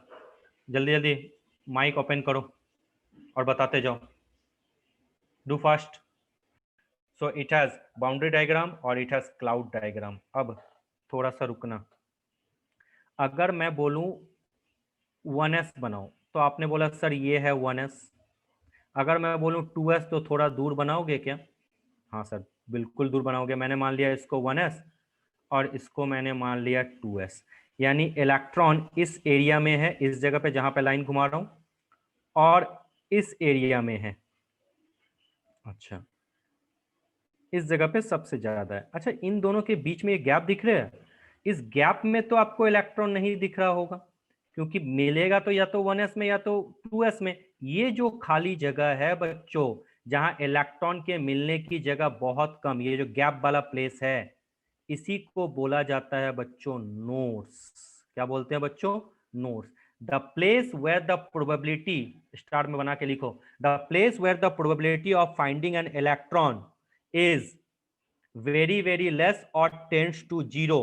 [SPEAKER 1] जल्दी जल्दी माइक ओपन करो और बताते जाओ, do fast. So it has boundary diagram और इट हैज क्लाउड डायग्राम। अब थोड़ा सा रुकना, अगर मैं बोलूं 1s बनाओ तो आपने बोला सर ये है 1s, अगर मैं बोलूं 2s तो थोड़ा दूर बनाओगे क्या, हाँ सर बिल्कुल दूर बनाओगे। मैंने मान लिया इसको 1s और इसको मैंने मान लिया 2s, यानी इलेक्ट्रॉन इस एरिया में है, इस जगह पे जहां पे लाइन घुमा रहा हूं, और इस एरिया में है, अच्छा इस जगह पे सबसे ज्यादा है। अच्छा, इन दोनों के बीच में ये गैप दिख रहा है, इस गैप में तो आपको इलेक्ट्रॉन नहीं दिख रहा होगा, क्योंकि मिलेगा तो या तो 1s में या तो 2s में। ये जो खाली जगह है बच्चों, जहां इलेक्ट्रॉन के मिलने की जगह बहुत कम, ये जो गैप वाला प्लेस है, इसी को बोला जाता है बच्चों नोड्स। क्या बोलते हैं बच्चों, nodes. The place where the probability, star में बना के लिखो, the place where the probability of finding an electron is very less or tends to zero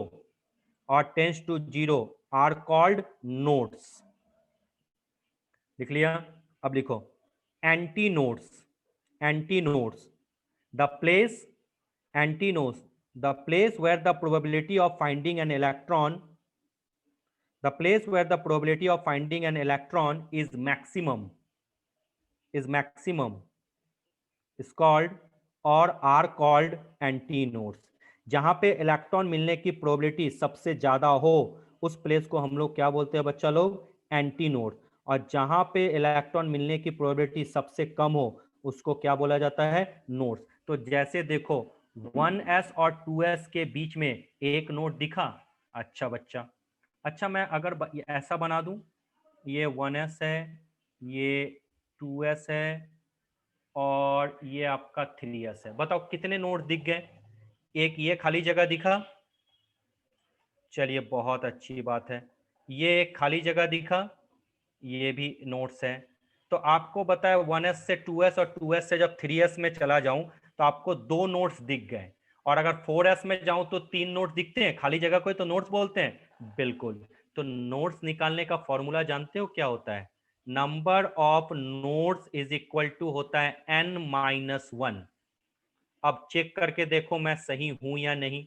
[SPEAKER 1] are called nodes। लिख लिया, अब लिखो anti nodes, anti nodes the place antinodes, the place where the probability of finding an electron, the place where the probability of finding an electron is maximum is called or are called antinodes. जहां पे इलेक्ट्रॉन मिलने की प्रोबेबिलिटी सबसे ज्यादा हो उस प्लेस को हम लोग क्या बोलते हैं बच्चा लोग? एंटीनोड। और जहां पे इलेक्ट्रॉन मिलने की प्रोबेबिलिटी सबसे कम हो उसको क्या बोला जाता है? नोड्स। तो जैसे देखो 1s और 2s के बीच में एक नोड दिखा। अच्छा बच्चा, अच्छा मैं अगर ऐसा बना दूं, ये 1s है, ये 2s है और ये आपका 3s है, बताओ कितने नोड दिख गए? एक ये खाली जगह दिखा, चलिए बहुत अच्छी बात है। ये एक खाली जगह दिखा, ये भी नोड्स है। तो आपको बताया 1s से 2s और 2s से जब 3s में चला जाऊं तो आपको दो नोड्स दिख गए। और अगर 4s में जाऊं तो तीन नोड्स दिखते हैं, खाली जगह को तो नोड्स बोलते हैं। बिल्कुल। तो नोड्स निकालने का फॉर्मूला जानते हो क्या होता है? Number of nodes is equal to होता है n-1। अब चेक करके देखो मैं सही हूं या नहीं।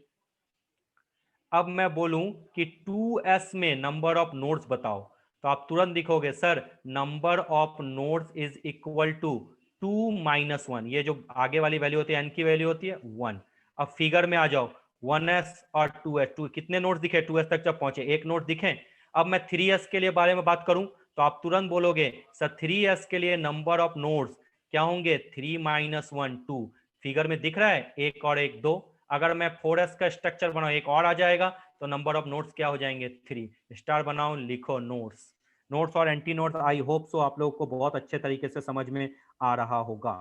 [SPEAKER 1] अब मैं बोलूं कि 2s में नंबर ऑफ नोड्स बताओ तो आप तुरंत लिखोगे sir number of nodes is equal to 2-1। ये जो आगे वाली वैल्यू होती है n की वैल्यू होती है 1। अब फिगर में आ जाओ, 1s और 2s, कितने नोड्स दिखे 2s तक जब पहुंचे? एक नोड दिखे। अब मैं 3s के लिए बारे में बात करूं तो आप तुरंत बोलोगे सर 3s के लिए नंबर ऑफ नोड्स क्या होंगे? 3-1 2। फिगर में दिख रहा है एक और एक दो। अगर मैं 4s का स्ट्रक्चर बनाऊं एक और आ जाएगा तो नंबर ऑफ नोड्स क्या हो जाएंगे? 3। स्टार बनाओ, लिखो नोड्स। नोड्स और anti nodes I hope so आप लोगों को बहुत अच्छे तरीके से समझ में आ रहा होगा।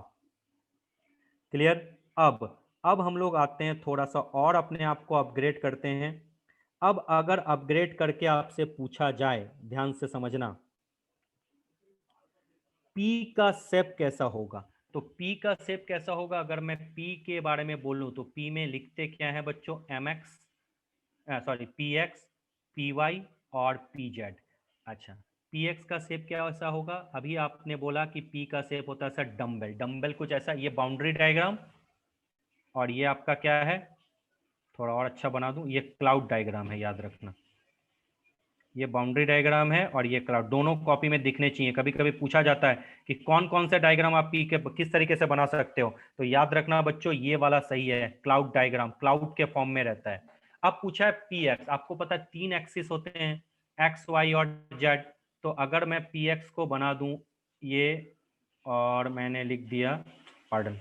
[SPEAKER 1] क्लियर? अब हम लोग आते हैं थोड़ा सा और अपने आप को अपग्रेड करते हैं। अब अगर अपग्रेड करके आपसे पूछा जाए, ध्यान से समझना, P का शेप कैसा होगा? तो P का शेप कैसा होगा अगर मैं P के बारे में बोलूं तो P में लिखते क्या है बच्चों? mx, सॉरी px, py और pz। अच्छा, px का शेप क्या ऐसा होगा? अभी आपने बोला कि p का शेप होता है सर डम्बल। डम्बल कुछ ऐसा, ये बाउंड्री डायग्राम और ये आपका क्या है? थोड़ा और अच्छा बना दूं, ये क्लाउड डायग्राम है, याद रखना। ये बाउंड्री डायग्राम है और ये क्लाउड, दोनों कॉपी में दिखने चाहिए। कभी कभी पूछा जाता है कि कौन कौन से डायग्राम आप पी के किस तरीके से बना सकते हो, तो याद रखना बच्चों ये वाला सही है, क्लाउड डायग्राम, क्लाउड के फॉर्म में रहता है। अब पूछा है पी एक्स, आपको पता है 3 एक्सिस होते हैं, एक्स वाई और जेड। तो अगर मैं पी एक्स को बना दूं ये, और मैंने लिख दिया, पार्डन,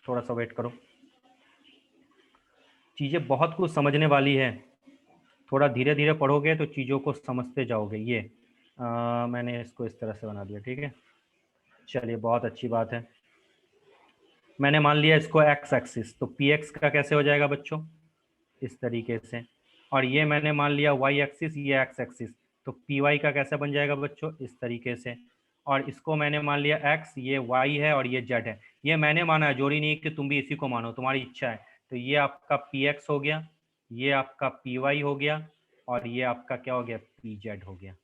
[SPEAKER 1] थोड़ा सा वेट करो, चीजें बहुत कुछ समझने वाली है, थोड़ा धीरे धीरे पढ़ोगे तो चीज़ों को समझते जाओगे। ये मैंने इसको इस तरह से बना दिया, ठीक है, चलिए बहुत अच्छी बात है। मैंने मान लिया इसको एक्स एक्सिस, तो पी एक्स का कैसे हो जाएगा बच्चों? इस तरीके से। और ये मैंने मान लिया वाई एक्सिस, ये एक्स एक्सिस, तो पी वाई का कैसे बन जाएगा बच्चों? इस तरीके से। और इसको मैंने मान लिया एक्स, ये वाई है और ये जेड है। ये मैंने माना है, जोड़ी नहीं कि तुम भी इसी को मानो, तुम्हारी इच्छा है। तो ये आपका पी एक्स हो गया, ये आपका पी वाई हो गया और ये आपका क्या हो गया? पी जेड हो गया।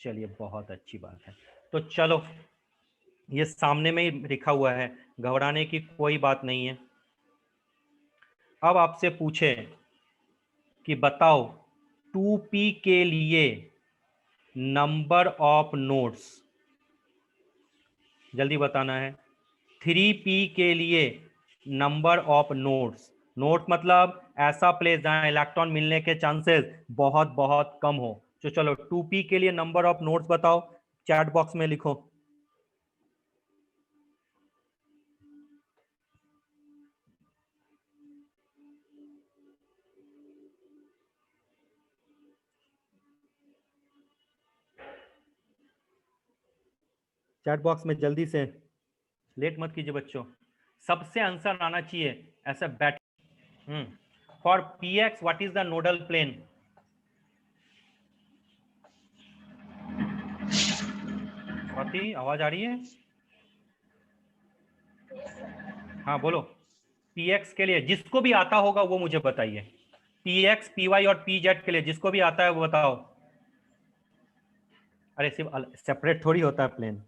[SPEAKER 1] चलिए बहुत अच्छी बात है। तो चलो, ये सामने में ही लिखा हुआ है, घबराने की कोई बात नहीं है। अब आपसे पूछे कि बताओ 2p के लिए नंबर ऑफ नोड्स, जल्दी बताना है। 3p के लिए नंबर ऑफ नोड्स, नोड्स मतलब ऐसा प्लेस जहां इलेक्ट्रॉन मिलने के चांसेस बहुत बहुत कम हो। तो चलो 2p के लिए नंबर ऑफ नोड्स बताओ, चैट बॉक्स में लिखो। चैट बॉक्स में जल्दी से, लेट मत कीजिए बच्चों, सबसे आंसर आना चाहिए ऐसा बैठ। For p x what is the nodal plane? Swati आवाज आ रही है? हाँ बोलो। पी एक्स के लिए जिसको भी आता होगा वो मुझे बताइए। पी एक्स, पी वाई और पी जेड के लिए जिसको भी आता है वो बताओ। अरे सिर्फ सेपरेट थोड़ी होता है प्लेन।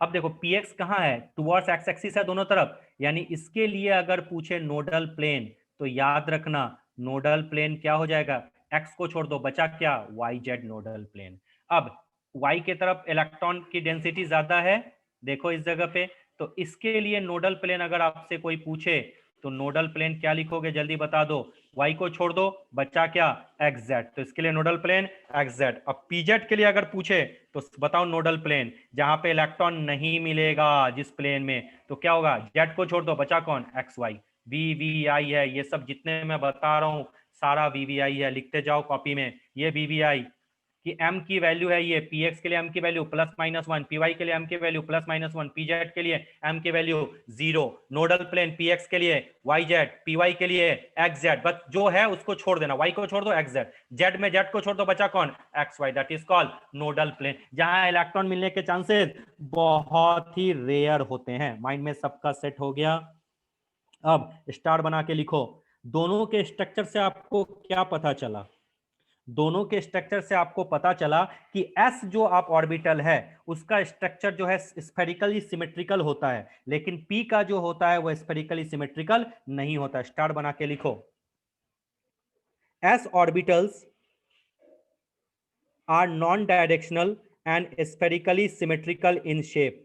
[SPEAKER 1] अब देखो px कहाँ है, टुवर्ड्स एक्स एक्सिस है दोनों तरफ, यानी इसके लिए अगर पूछे नोडल प्लेन तो याद रखना नोडल प्लेन क्या हो जाएगा, x को छोड़ दो बचा क्या, वाई जेड नोडल प्लेन। अब y के तरफ इलेक्ट्रॉन की डेंसिटी ज्यादा है, देखो इस जगह पे, तो इसके लिए नोडल प्लेन अगर आपसे कोई पूछे तो नोडल प्लेन क्या लिखोगे जल्दी बता दो, y को छोड़ दो बचा क्या, एक्स जेड, तो इसके लिए नोडल प्लेन एक्स जेड। अब pz के लिए अगर पूछे तो बताओ नोडल प्लेन जहां पे इलेक्ट्रॉन नहीं मिलेगा जिस प्लेन में, तो क्या होगा, z को छोड़ दो बचा कौन, एक्स वाई। वी वी आई है, ये सब जितने मैं बता रहा हूं सारा वी वी आई है, लिखते जाओ कॉपी में, ये वी वी आई कि m की वैल्यू है ये, px के लिए m की वैल्यू +-1, py के लिए m की वैल्यू +-1, pz के लिए m की वैल्यू 0, नोडल प्लेन px के लिए yz, py के लिए xz, बस जो है उसको छोड़ देना, y को छोड़ दो xz, z में z को छोड़ दो बचा कौन, xy, that is called nodal plane, जहां इलेक्ट्रॉन मिलने के चांसेस बहुत ही रेयर होते हैं। माइंड में सबका सेट हो गया। अब स्टार बना के लिखो, दोनों के स्ट्रक्चर से आपको क्या पता चला, दोनों के स्ट्रक्चर से आपको पता चला कि s जो आप ऑर्बिटल है उसका स्ट्रक्चर जो है स्फेरिकली सिमेट्रिकल होता है, लेकिन p का जो होता है वो स्फेरिकली सिमेट्रिकल नहीं होता। स्टार बना के लिखो, s orbitals are non directional and spherically symmetrical in shape.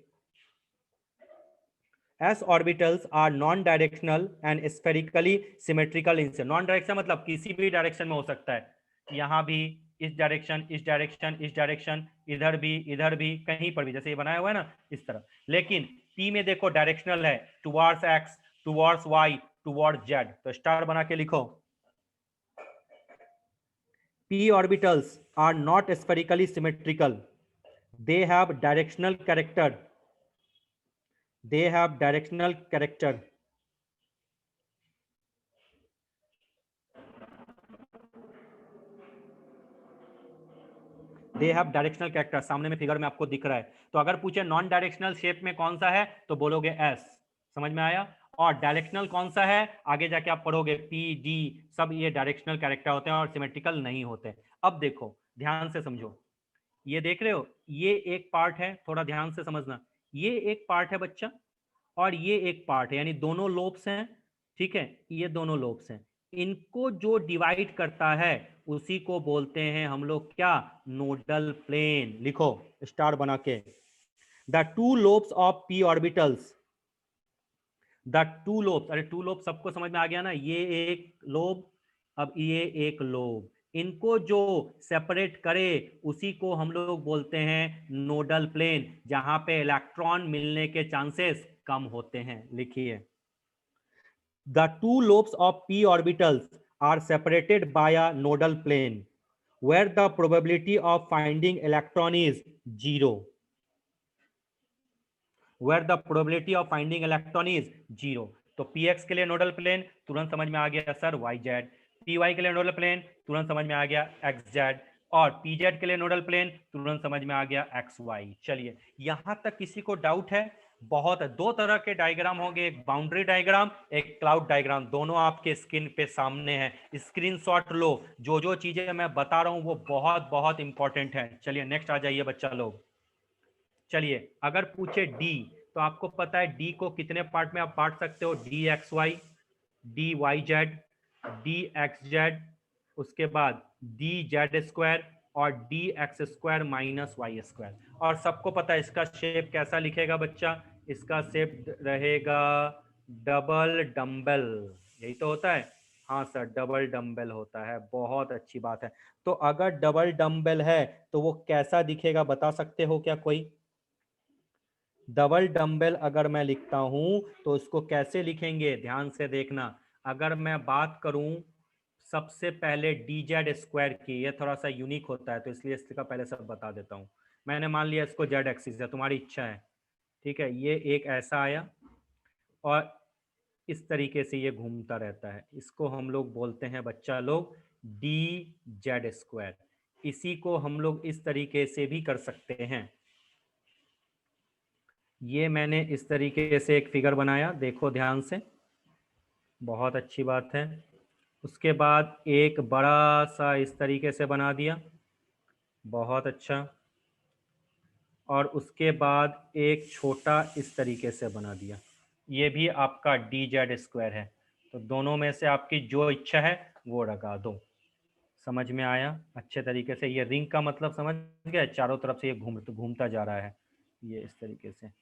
[SPEAKER 1] s orbitals are non directional and spherically symmetrical in shape। Non direction मतलब किसी भी डायरेक्शन में हो सकता है, यहां भी, इस डायरेक्शन, इस डायरेक्शन, इस डायरेक्शन, इधर भी, कहीं पर भी, जैसे ये बनाया हुआ है ना इस तरह। लेकिन p में देखो डायरेक्शनल है, towards x, towards y, towards z, तो स्टार बना के लिखो, p orbitals are not spherically symmetrical, they have directional character, they have directional character, they have directional character, सामने में फिगर में आपको दिख रहा है। तो अगर पूछे नॉन डायरेक्शनल शेप में कौन सा है तो बोलोगे एस, समझ में आया। और डायरेक्शनल कौन सा है आगे जाके आप पढ़ोगे, पी डी, सब ये डायरेक्शनल कैरेक्टर होते हैं और सिमेट्रिकल नहीं होते। अब देखो ध्यान से समझो, ये देख रहे हो, ये एक पार्ट है, थोड़ा ध्यान से समझना, ये एक पार्ट है बच्चा और ये एक पार्ट है, यानी दोनों लोब्स हैं, ठीक है, ये दोनों लोब्स हैं, इनको जो डिवाइड करता है उसी को बोलते हैं हम लोग क्या, नोडल प्लेन। लिखो स्टार बना के, the two lobes of P orbitals, the two lobes, अरे टू लोब सबको समझ में आ गया ना, ये एक लोब, अब ये एक लोब, इनको जो सेपरेट करे उसी को हम लोग बोलते हैं नोडल प्लेन, जहां पे इलेक्ट्रॉन मिलने के चांसेस कम होते हैं। लिखिए, the two lobes of p orbitals are separated by a nodal plane where the probability of finding electron is 0, where the probability of finding electron is 0। तो px के लिए नोडल प्लेन तुरंत समझ में आ गया सर yz, py के लिए नोडल प्लेन तुरंत समझ में आ गया xz, और pz के लिए नोडल प्लेन तुरंत समझ में आ गया xy। चलिए यहां तक किसी को डाउट है, बहुत है, दो तरह के डायग्राम होंगे, एक बाउंड्री डायग्राम, एक क्लाउड डायग्राम, दोनों आपके स्क्रीन पे सामने है, स्क्रीनशॉट लो, जो जो चीजें मैं बता रहा हूं वो बहुत बहुत इंपॉर्टेंट है। चलिए नेक्स्ट आ जाइए बच्चा लोग। चलिए अगर पूछे डी, तो आपको पता है डी को कितने पार्ट में आप बांट सकते हो, d x y, d y z, d x z, उसके बाद डी जेड स्क्वायर और d x square minus y square. और सबको पता है इसका शेप कैसा लिखेगा बच्चा, इसका शेप रहेगा डबल डम्बल, यही तो होता है, हाँ सर डबल डम्बल होता है, बहुत अच्छी बात है। तो अगर डबल डम्बल है तो वो कैसा दिखेगा बता सकते हो क्या कोई, डबल डंबल अगर मैं लिखता हूं तो इसको कैसे लिखेंगे ध्यान से देखना। अगर मैं बात करूं सबसे पहले डी जेड स्क्वायर की, ये थोड़ा सा यूनिक होता है तो इसलिए इसका पहले सब बता देता हूं। मैंने मान लिया इसको जेड एक्सिस है, तुम्हारी इच्छा है, ठीक है, ये एक ऐसा आया और इस तरीके से ये घूमता रहता है, इसको हम लोग बोलते हैं बच्चा लोग डी जेड स्क्वायर। इसी को हम लोग इस तरीके से भी कर सकते हैं, ये मैंने इस तरीके से एक फिगर बनाया, देखो ध्यान से, बहुत अच्छी बात है। उसके बाद एक बड़ा सा इस तरीके से बना दिया, बहुत अच्छा। और उसके बाद एक छोटा इस तरीके से बना दिया, ये भी आपका डी जेड स्क्वायर है। तो दोनों में से आपकी जो इच्छा है वो लगा दो। समझ में आया अच्छे तरीके से? ये रिंग का मतलब समझ गया, चारों तरफ से ये घूमता जा रहा है, ये इस तरीके से, इस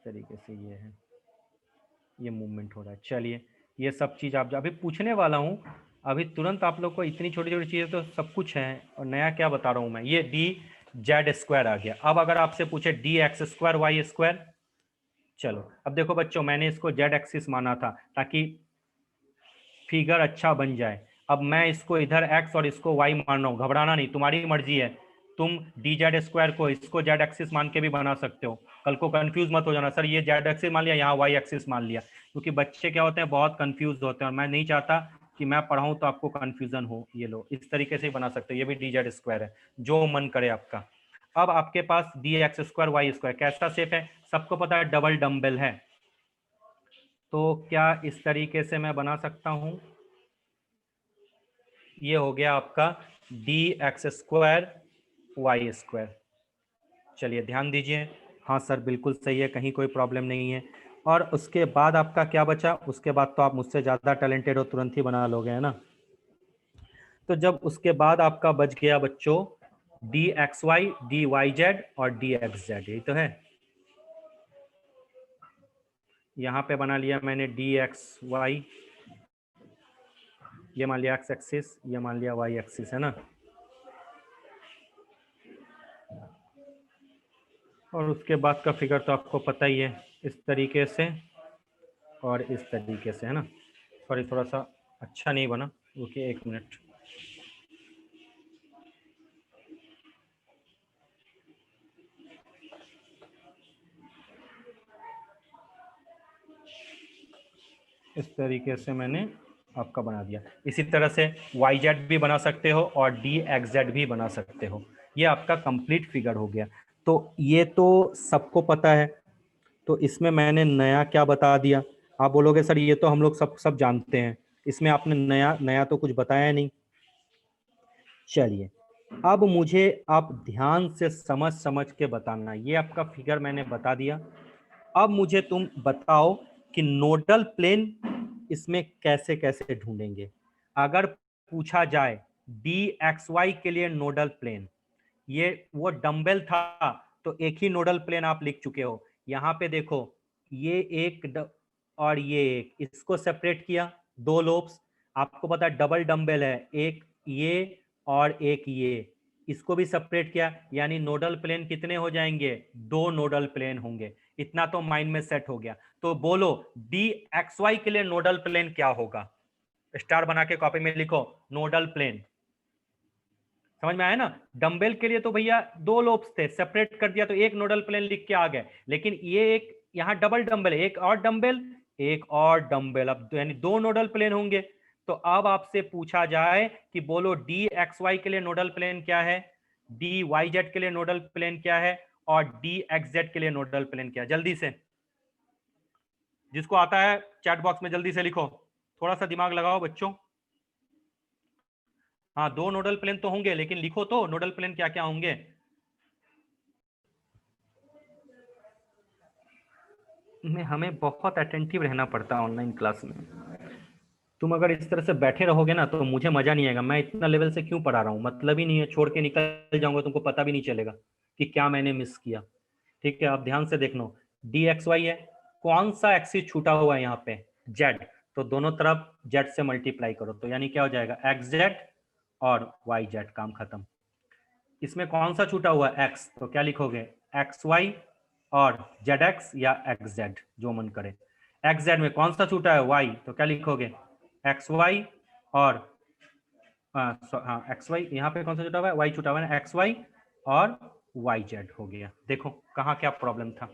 [SPEAKER 1] तरीके से ये है, ये मूवमेंट हो रहा है। चलिए ये सब चीज़ आप अभी पूछने वाला हूँ, अभी तुरंत आप लोग को इतनी छोटी छोटी चीज़ें तो सब कुछ है, और नया क्या बता रहा हूँ मैं, ये डी जेड स्क्वायर आ गया। अब अगर आपसे पूछे d x square Y square, चलो अब देखो बच्चों, मैंने इसको जेड एक्सिस माना था ताकि फिगर अच्छा बन जाए। अब मैं इसको इधर एक्स और इसको वाई मान रहा हूँ, घबराना नहीं, तुम्हारी मर्जी है, तुम डी जेड स्क्वायर को इसको जेड एक्सिस मान के भी बना सकते हो। कल को कंफ्यूज मत हो जाना, सर ये जेड एक्सिस मान लिया, यहाँ वाई एक्सिस मान लिया, क्योंकि बच्चे क्या होते हैं, बहुत कंफ्यूज होते हैं, और मैं नहीं चाहता कि मैं पढ़ाऊँ तो आपको कंफ्यूजन हो। ये लो इस तरीके से ही बना सकते हो, ये भी डी जेड स्क्वायर है, जो मन करे आपका। अब आपके पास D x square Y square कैसा शेप है, सबको पता है, डबल डम्बल है। तो क्या इस तरीके से मैं बना सकता हूं, ये हो गया आपका d x square Y square. चलिए ध्यान दीजिए, हाँ सर बिल्कुल सही है, कहीं कोई प्रॉब्लम नहीं है। और उसके बाद आपका क्या बचा, उसके बाद तो आप मुझसे ज़्यादा टैलेंटेड हो, तुरंत ही बना लोगे, है ना? तो जब उसके बाद आपका बच गया बच्चों d x y, d y z और डी एक्स जेड, यही तो है। यहाँ पे बना लिया मैंने डी एक्स वाई, ये मान लिया एक्स एक्सिस, ये मान लिया वाई एक्सिस, है ना? और उसके बाद का फिगर तो आपको पता ही है, इस तरीके से और इस तरीके से, है ना? सॉरी थोड़ा सा अच्छा नहीं बना, रुकिए एक मिनट। इस तरीके से मैंने आपका बना दिया। इसी तरह से वाई जेड भी बना सकते हो और डी एक्स जेड भी बना सकते हो। ये आपका कंप्लीट फिगर हो गया। तो ये तो सबको पता है, तो इसमें मैंने नया क्या बता दिया? आप बोलोगे सर ये तो हम लोग सब जानते हैं, इसमें आपने नया नया तो कुछ बताया नहीं। चलिए अब मुझे आप ध्यान से समझ समझ के बताना, ये आपका फिगर मैंने बता दिया। अब मुझे तुम बताओ कि नोडल प्लेन इसमें कैसे कैसे ढूंढेंगे। अगर पूछा जाए डी एक्स वाई के लिए नोडल प्लेन, ये वो डंबल था, तो एक ही नोडल प्लेन आप लिख चुके हो। यहाँ पे देखो, ये और ये एक, इसको सेपरेट किया, दो लोब्स। आपको पता है डबल डंबल है, एक ये और एक ये, इसको भी सेपरेट किया, यानी नोडल प्लेन कितने हो जाएंगे, दो नोडल प्लेन होंगे। इतना तो माइंड में सेट हो गया। तो बोलो डी एक्स वाई के लिए नोडल प्लेन क्या होगा, स्टार बना के कॉपी में लिखो, नोडल प्लेन। समझ में आया ना? डंबल के लिए तो भैया दो लोब्स थे, सेपरेट कर दिया तो एक नोडल प्लेन लिख के आ गए, लेकिन ये एक यहाँ डबल डंबल है, एक और डंबल, एक और डंबल, अब यानी दो नोडल प्लेन होंगे। तो अब आपसे पूछा जाए कि बोलो डी एक्स वाई के लिए नोडल प्लेन क्या है, डी वाई जेड के लिए नोडल प्लेन क्या है, और डी एक्स जेड के लिए नोडल प्लेन क्या है? जल्दी से, जिसको आता है चैट बॉक्स में जल्दी से लिखो, थोड़ा सा दिमाग लगाओ बच्चों। हाँ दो नोडल प्लेन तो होंगे, लेकिन लिखो तो नोडल प्लेन क्या क्या होंगे। में हमें बहुत अटेंटिव रहना पड़ता है ऑनलाइन क्लास में। तुम अगर इस तरह से बैठे रहोगे ना तो मुझे मजा नहीं आएगा। मैं इतना लेवल से क्यों पढ़ा रहा हूँ, मतलब ही नहीं है, छोड़ के निकल जाऊंगा, तुमको पता भी नहीं चलेगा कि क्या मैंने मिस किया। ठीक है, आप ध्यान से देख लो, डी एक्स वाई है, कौन सा एक्सिस छूटा हुआ है यहाँ पे, जेड, तो दोनों तरफ जेड से मल्टीप्लाई करो, तो यानी क्या हो जाएगा, एक्स जेड और वाई जेड, काम खत्म। इसमें कौन सा छूटा हुआ है, एक्स, तो क्या लिखोगे, एक्स वाई और जेड एक्स या एक्स जेड, जो मन करे। एक्स जेड में कौन सा छूटा है, वाई, तो क्या लिखोगे, एक्स वाई और हाँ एक्स वाई, यहाँ पे कौन सा छूटा हुआ है, वाई छूटा हुआ है ना, एक्स वाई और वाई जेड हो गया। देखो कहाँ क्या प्रॉब्लम था,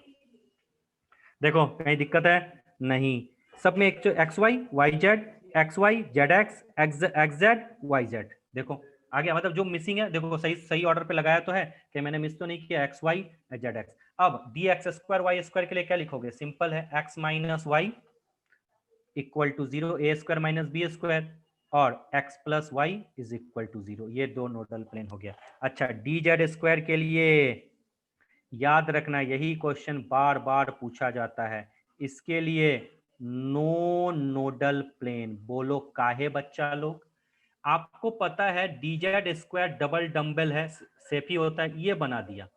[SPEAKER 1] देखो कहीं दिक्कत है नहीं, सब में एक x y y z, x y z x, x z y z, देखो आ गया। मतलब जो मिसिंग है देखो, सही सही ऑर्डर पे लगाया तो है कि मैंने मिस तो नहीं किया, एक्स वाई जेड एक्स। अब d x square Y square के लिए क्या लिखोगे, सिंपल है, x minus y equal to 0, a square minus b square. और x plus y is equal to 0। ये दो नोडल प्लेन हो गया। अच्छा, डी जेड स्क्वायर के लिए याद रखना, यही क्वेश्चन बार बार पूछा जाता है। इसके लिए नो नोडल प्लेन। बोलो काहे बच्चा लोग? आपको पता है D z square double dumbbell है, सेफ ही होता है, ये बना दिया।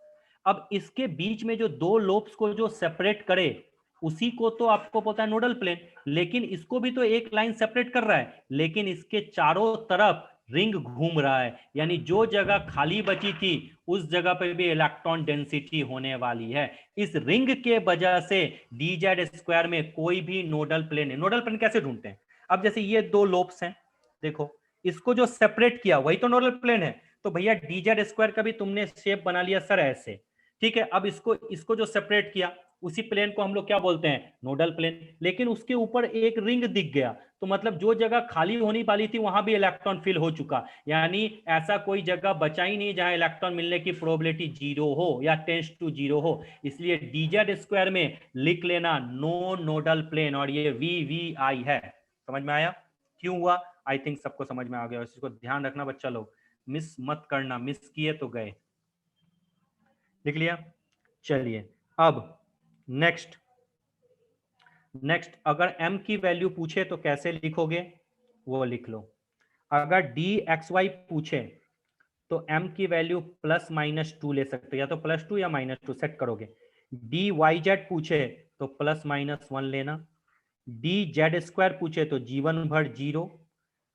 [SPEAKER 1] अब इसके बीच में जो दो लोब्स को जो सेपरेट करे, उसी को तो आपको पता है नोडल प्लेन। लेकिन इसको भी तो एक लाइन सेपरेट कर रहा है, लेकिन इसके चारों तरफ रिंग घूम रहा है, यानी जो जगह खाली बची थी उस जगह पे भी इलेक्ट्रॉन डेंसिटी होने वाली है। इस रिंग के वजह से डी जेड स्क्वायर में कोई भी नोडल प्लेन है। नोडल प्लेन कैसे ढूंढते हैं? अब जैसे ये दो लोब्स हैं, देखो इसको जो सेपरेट किया वही तो नोडल प्लेन है। तो भैया डी जेड स्क्वायर का भी तुमने शेप बना लिया सर ऐसे, ठीक है। अब इसको इसको जो सेपरेट किया, उसी प्लेन को हम लोग क्या बोलते हैं? Nodal plane. लेकिन उसके ऊपर एक रिंग दिख गया, तो मतलब जो जगह खाली होने वाली थी वहां भी इलेक्ट्रॉन फिल हो चुका, यानी ऐसा कोई जगह बचा ही नहीं जहां इलेक्ट्रॉन मिलने की प्रोबेबिलिटी 0 हो या टेंस टू 0 हो। इसलिए डीजेड स्क्वायर में लिख लेना नो नोडल प्लेन, और ये वी वी आई है। समझ में आया क्यों हुआ? आई थिंक सबको समझ में आ गया। इसको ध्यान रखना बच्चा लोग, मिस मत करना, मिस किए तो गए। लिख लिया? चलिए अब नेक्स्ट अगर m की वैल्यू पूछे तो कैसे लिखोगे वो लिख लो। अगर डी एक्स वाई पूछे तो m की वैल्यू प्लस माइनस 2 ले सकते हो, या तो प्लस 2 या माइनस 2 सेट करोगे। डी वाई जेड पूछे तो प्लस माइनस 1 लेना। डी जेड स्क्वायर पूछे तो g1 भर 0।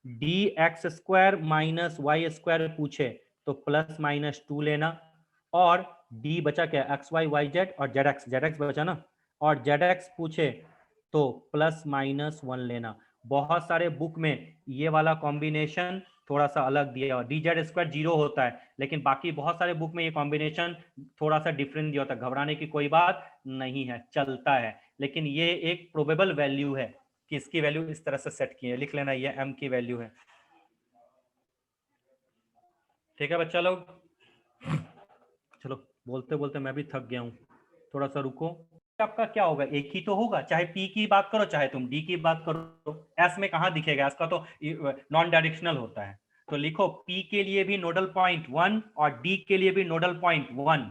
[SPEAKER 1] D x square minus y square पूछे तो प्लस माइनस 2 लेना। और डी बचा क्या? एक्स वाई वाई जेड और जेड एक्स बचा ना। और जेड एक्स पूछे तो प्लस माइनस 1 लेना। बहुत सारे बुक में ये वाला कॉम्बिनेशन थोड़ा सा अलग दिया हुआ, डी जेड स्क्वायर 0 होता है, लेकिन बाकी बहुत सारे बुक में ये कॉम्बिनेशन थोड़ा सा डिफरेंट दिया होता है। घबराने की कोई बात नहीं है, चलता है। लेकिन ये एक प्रोबेबल वैल्यू है कि इसकी वैल्यू इस तरह से सेट की है। लिख लेना ये m की वैल्यू है। ठीक है बच्चा लोग? चलो, बोलते बोलते मैं भी थक गया हूँ, थोड़ा सा रुको। आपका क्या होगा? एक ही तो होगा, चाहे पी की बात करो चाहे तुम डी की बात करो। एस में कहाँ दिखेगा? एस का तो नॉन डायरेक्शनल होता है। तो लिखो पी के लिए भी नोडल पॉइंट 1 और डी के लिए भी नोडल पॉइंट 1।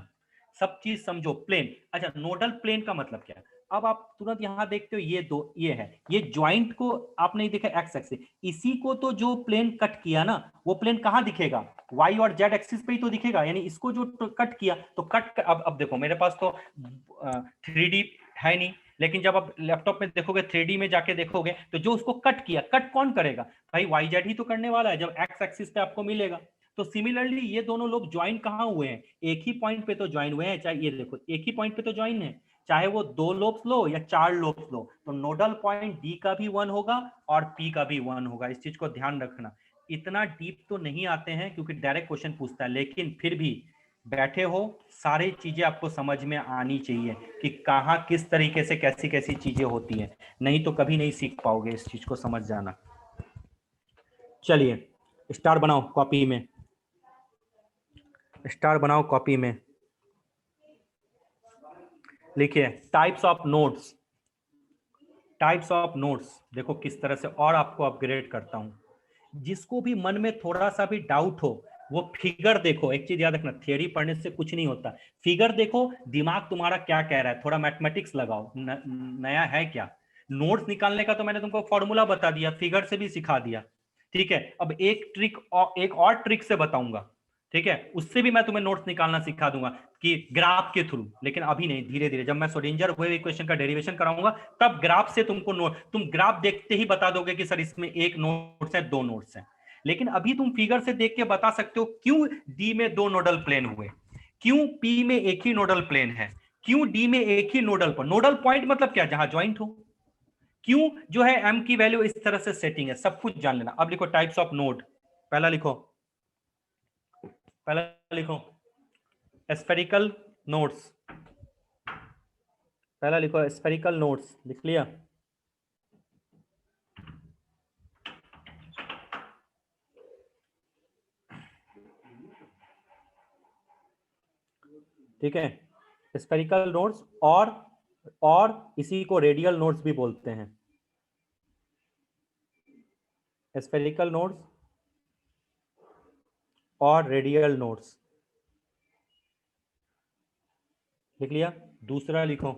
[SPEAKER 1] सब चीज समझो। प्लेन, अच्छा नोडल प्लेन का मतलब क्या है? अब आप तुरंत यहां देखते हो ये दो, ये है, ये ज्वाइंट को आपने देखा एक्स एक्सिस, इसी को तो जो प्लेन कट किया ना, वो प्लेन कहां दिखेगा? वाई और जेड एक्सिस पे ही तो दिखेगा। यानी इसको जो कट किया तो कट, अब देखो मेरे पास तो 3D है नहीं, लेकिन जब आप लैपटॉप में देखोगे 3D में जाके देखोगे तो जो उसको कट किया, कट कौन करेगा? भाई वाई जेड ही तो करने वाला है, जब एक्स एक्सिस पे आपको मिलेगा। तो सिमिलरली ये दोनों लोग ज्वाइन कहां हुए हैं? एक ही पॉइंट पे तो ज्वाइन हुए हैं। चाहे ये देखो एक ही पॉइंट पे तो ज्वाइन है, चाहे वो 2 लोब्स लो या 4 लोब्स लो, तो नोडल पॉइंट डी का भी 1 होगा और पी का भी 1 होगा। इस चीज को ध्यान रखना। इतना डीप तो नहीं आते हैं क्योंकि डायरेक्ट क्वेश्चन पूछता है, लेकिन फिर भी बैठे हो सारी चीजें आपको समझ में आनी चाहिए कि कहाँ किस तरीके से कैसी कैसी चीजें होती है, नहीं तो कभी नहीं सीख पाओगे। इस चीज को समझ जाना। चलिए स्टार बनाओ कॉपी में, स्टार बनाओ कॉपी में। लिखिए types of notes, types of notes. देखो किस तरह से और आपको अपग्रेड करता हूं। जिसको भी मन में थोड़ा सा भी डाउट हो वो फिगर देखो। एक चीज याद रखना, थियरी पढ़ने से कुछ नहीं होता। फिगर देखो, दिमाग तुम्हारा क्या कह रहा है, थोड़ा मैथमेटिक्स लगाओ। नया है क्या? नोट्स निकालने का तो मैंने तुमको फॉर्मूला बता दिया, फिगर से भी सिखा दिया। ठीक है, अब एक ट्रिक और एक और ट्रिक से बताऊंगा। ठीक है, उससे भी मैं तुम्हें नोट्स निकालना सिखा दूंगा कि ग्राफ के थ्रू। लेकिन अभी नहीं, धीरे धीरे जब मैं श्रोडिंगर वेव इक्वेशन का डेरिवेशन कराऊंगा तब ग्राफ से तुमको नोट, तुम ग्राफ देखते ही बता दोगे कि सर इसमें एक नोट्स है, 2 नोट्स है। लेकिन अभी तुम फिगर से देख के बता सकते हो क्यों डी में 2 नोडल प्लेन हुए, क्यों पी में एक ही नोडल प्लेन है, क्यों डी में एक ही नोडल पॉइंट। नोडल पॉइंट मतलब क्या? जहां ज्वाइंट हो। क्यों जो है एम की वैल्यू इस तरह से सेटिंग है, सब कुछ जान लेना। अब लिखो टाइप्स ऑफ नोड। पहला लिखो, पहला लिखो स्फेरिकल नोड्स। पहला लिखो स्फेरिकल नोड्स। लिख लिया? ठीक है, स्फेरिकल नोड्स। और इसी को रेडियल नोड्स भी बोलते हैं। स्फेरिकल नोड्स और रेडियल नोड्स लिख लिया। दूसरा लिखो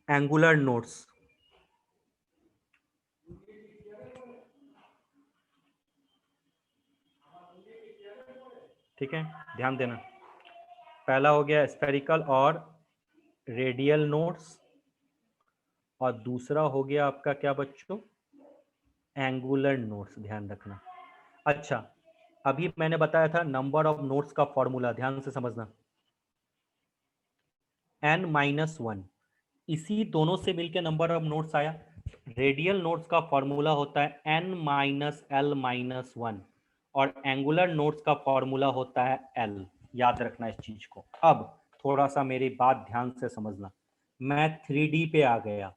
[SPEAKER 1] एंगुलर नोड्स। ठीक है, ध्यान देना। पहला हो गया स्फेरिकल और रेडियल नोड्स, और दूसरा हो गया आपका क्या बच्चों, एंगुलर नोड्स। ध्यान रखना। अच्छा, अभी मैंने बताया था नंबर ऑफ नोड्स का फॉर्मूला, ध्यान से समझना, n-1। इसी दोनों से मिलकर नंबर ऑफ नोड्स आया। रेडियल नोड्स का फॉर्मूला होता है n-l-1 और एंगुलर नोड्स का फॉर्मूला होता है l। याद रखना इस चीज को। अब थोड़ा सा मेरी बात ध्यान से समझना। मैं 3D पे आ गया।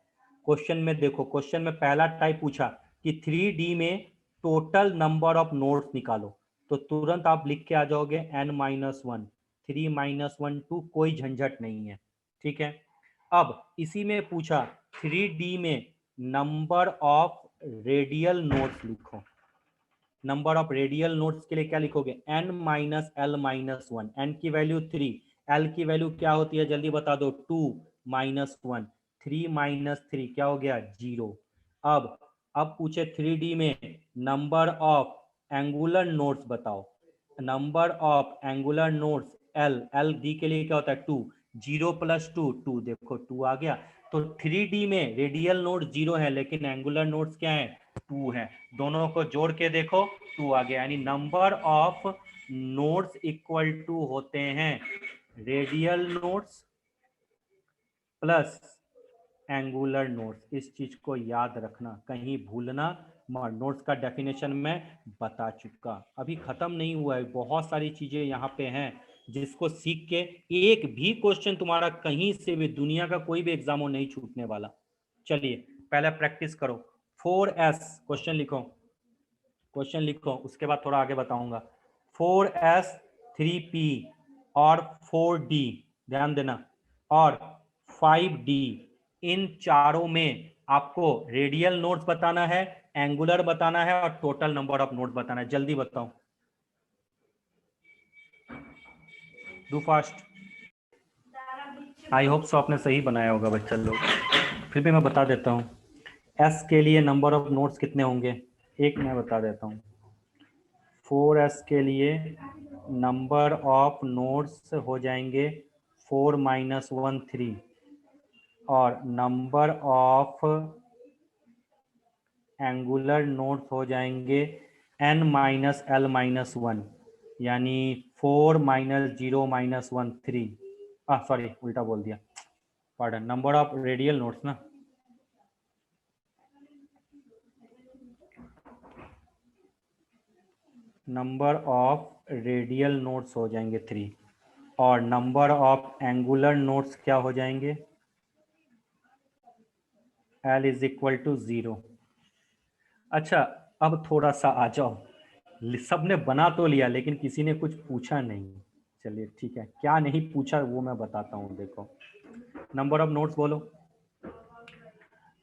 [SPEAKER 1] क्वेश्चन में देखो, क्वेश्चन में पहला टाइप पूछा कि 3D में टोटल नंबर ऑफ नोड्स निकालो, तो तुरंत आप लिख के आ जाओगे n-1, 3 - 1 2, कोई झंझट नहीं है। ठीक है। अब इसी में पूछा 3D में नंबर ऑफ रेडियल नोड्स लिखो। नंबर ऑफ रेडियल नोड्स के लिए क्या लिखोगे, n-l-1। n की वैल्यू 3, l की वैल्यू क्या होती है जल्दी बता दो, 2 - 1, 3 - 3 क्या हो गया, 0। अब पूछे 3D में नंबर ऑफ एंगुलर नोड्स बताओ। Number of angular nodes l D के लिए क्या होता है, 2। 0 + 2 2, देखो 2 आ गया। तो 3D में रेडियल नोड 0 है, लेकिन एंगुलर नोड्स क्या है, 2 है। दोनों को जोड़ के देखो 2 आ गया, यानी number of nodes equal to होते हैं radial nodes plus angular nodes. इस चीज को याद रखना, कहीं भूलना मत। नोड्स का डेफिनेशन मैं बता चुका, अभी खत्म नहीं हुआ है। बहुत सारी चीजें यहाँ पे हैं जिसको सीख के एक भी क्वेश्चन तुम्हारा कहीं से भी, दुनिया का कोई भी एग्जाम हो, नहीं छूटने वाला। चलिए पहले प्रैक्टिस करो। 4s क्वेश्चन लिखो, क्वेश्चन लिखो, उसके बाद थोड़ा आगे बताऊंगा। 4s, 3p और 4d, ध्यान देना, और 5d, इन चारों में आपको रेडियल नोड्स बताना है, एंगुलर बताना है और टोटल नंबर ऑफ नोड्स बताना है। जल्दी बताओ, do fast. I hope so आपने सही बनाया होगा बच्चा लोग, फिर भी मैं बता देता हूँ। एस के लिए नंबर ऑफ नोड्स कितने होंगे, एक मैं बता देता हूँ। 4s के लिए नंबर ऑफ नोड्स हो जाएंगे 4 - 1 3, और नंबर ऑफ एंगुलर नोड्स हो जाएंगे n-l-1, यानी 4 - 0 - 1 3। सॉरी उल्टा बोल दिया, pardon. Number of radial nodes ना, नंबर ऑफ रेडियल नोड्स हो जाएंगे 3, और नंबर ऑफ एंगुलर नोड्स क्या हो जाएंगे, l = 0। अच्छा, अब थोड़ा सा आ जाओ। सबने बना तो लिया लेकिन किसी ने कुछ पूछा नहीं। चलिए ठीक है, क्या नहीं पूछा वो मैं बताता हूँ। देखो नंबर ऑफ नोड्स बोलो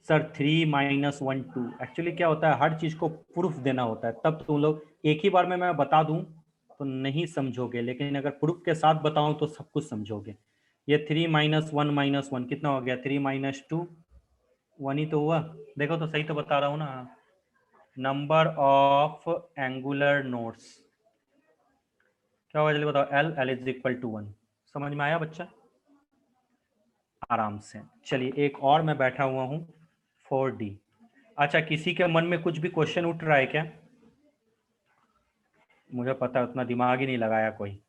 [SPEAKER 1] सर। 3 - 1 2, एक्चुअली क्या होता है, हर चीज को प्रूफ देना होता है, तब तुम लोग एक ही बार में मैं बता दूं तो नहीं समझोगे, लेकिन अगर प्रूफ के साथ बताऊं तो सब कुछ समझोगे। ये 3 - 1 - 1 कितना हो गया, 3 - 2 1 ही तो हुआ। देखो तो सही तो बता रहा हूँ ना। नंबर ऑफ एंगुलर नोड्स क्या होगा जल्दी बताओ, l = 1। समझ में आया बच्चा, आराम से। चलिए एक और मैं बैठा हुआ हूँ 4D। अच्छा, किसी के मन में कुछ भी क्वेश्चन उठ रहा है क्या, मुझे पता है उतना दिमाग ही नहीं लगाया कोई।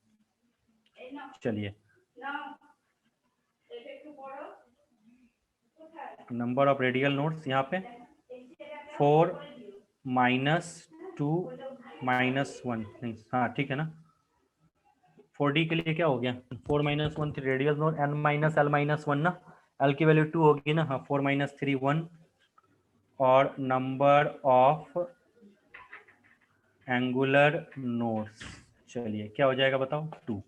[SPEAKER 1] चलिए, नंबर ऑफ रेडियल नोड्स यहाँ पे 4 - 2 - 1 नहीं, हाँ ठीक है ना। 4D के लिए क्या हो गया, 4 - 1 3 रेडियल नोड, n-l-1 ना, l की वैल्यू 2 होगी ना, हाँ 4 - 3 1, और नंबर ऑफ एंगुलर नोड्स, चलिए क्या हो जाएगा बताओ, 2।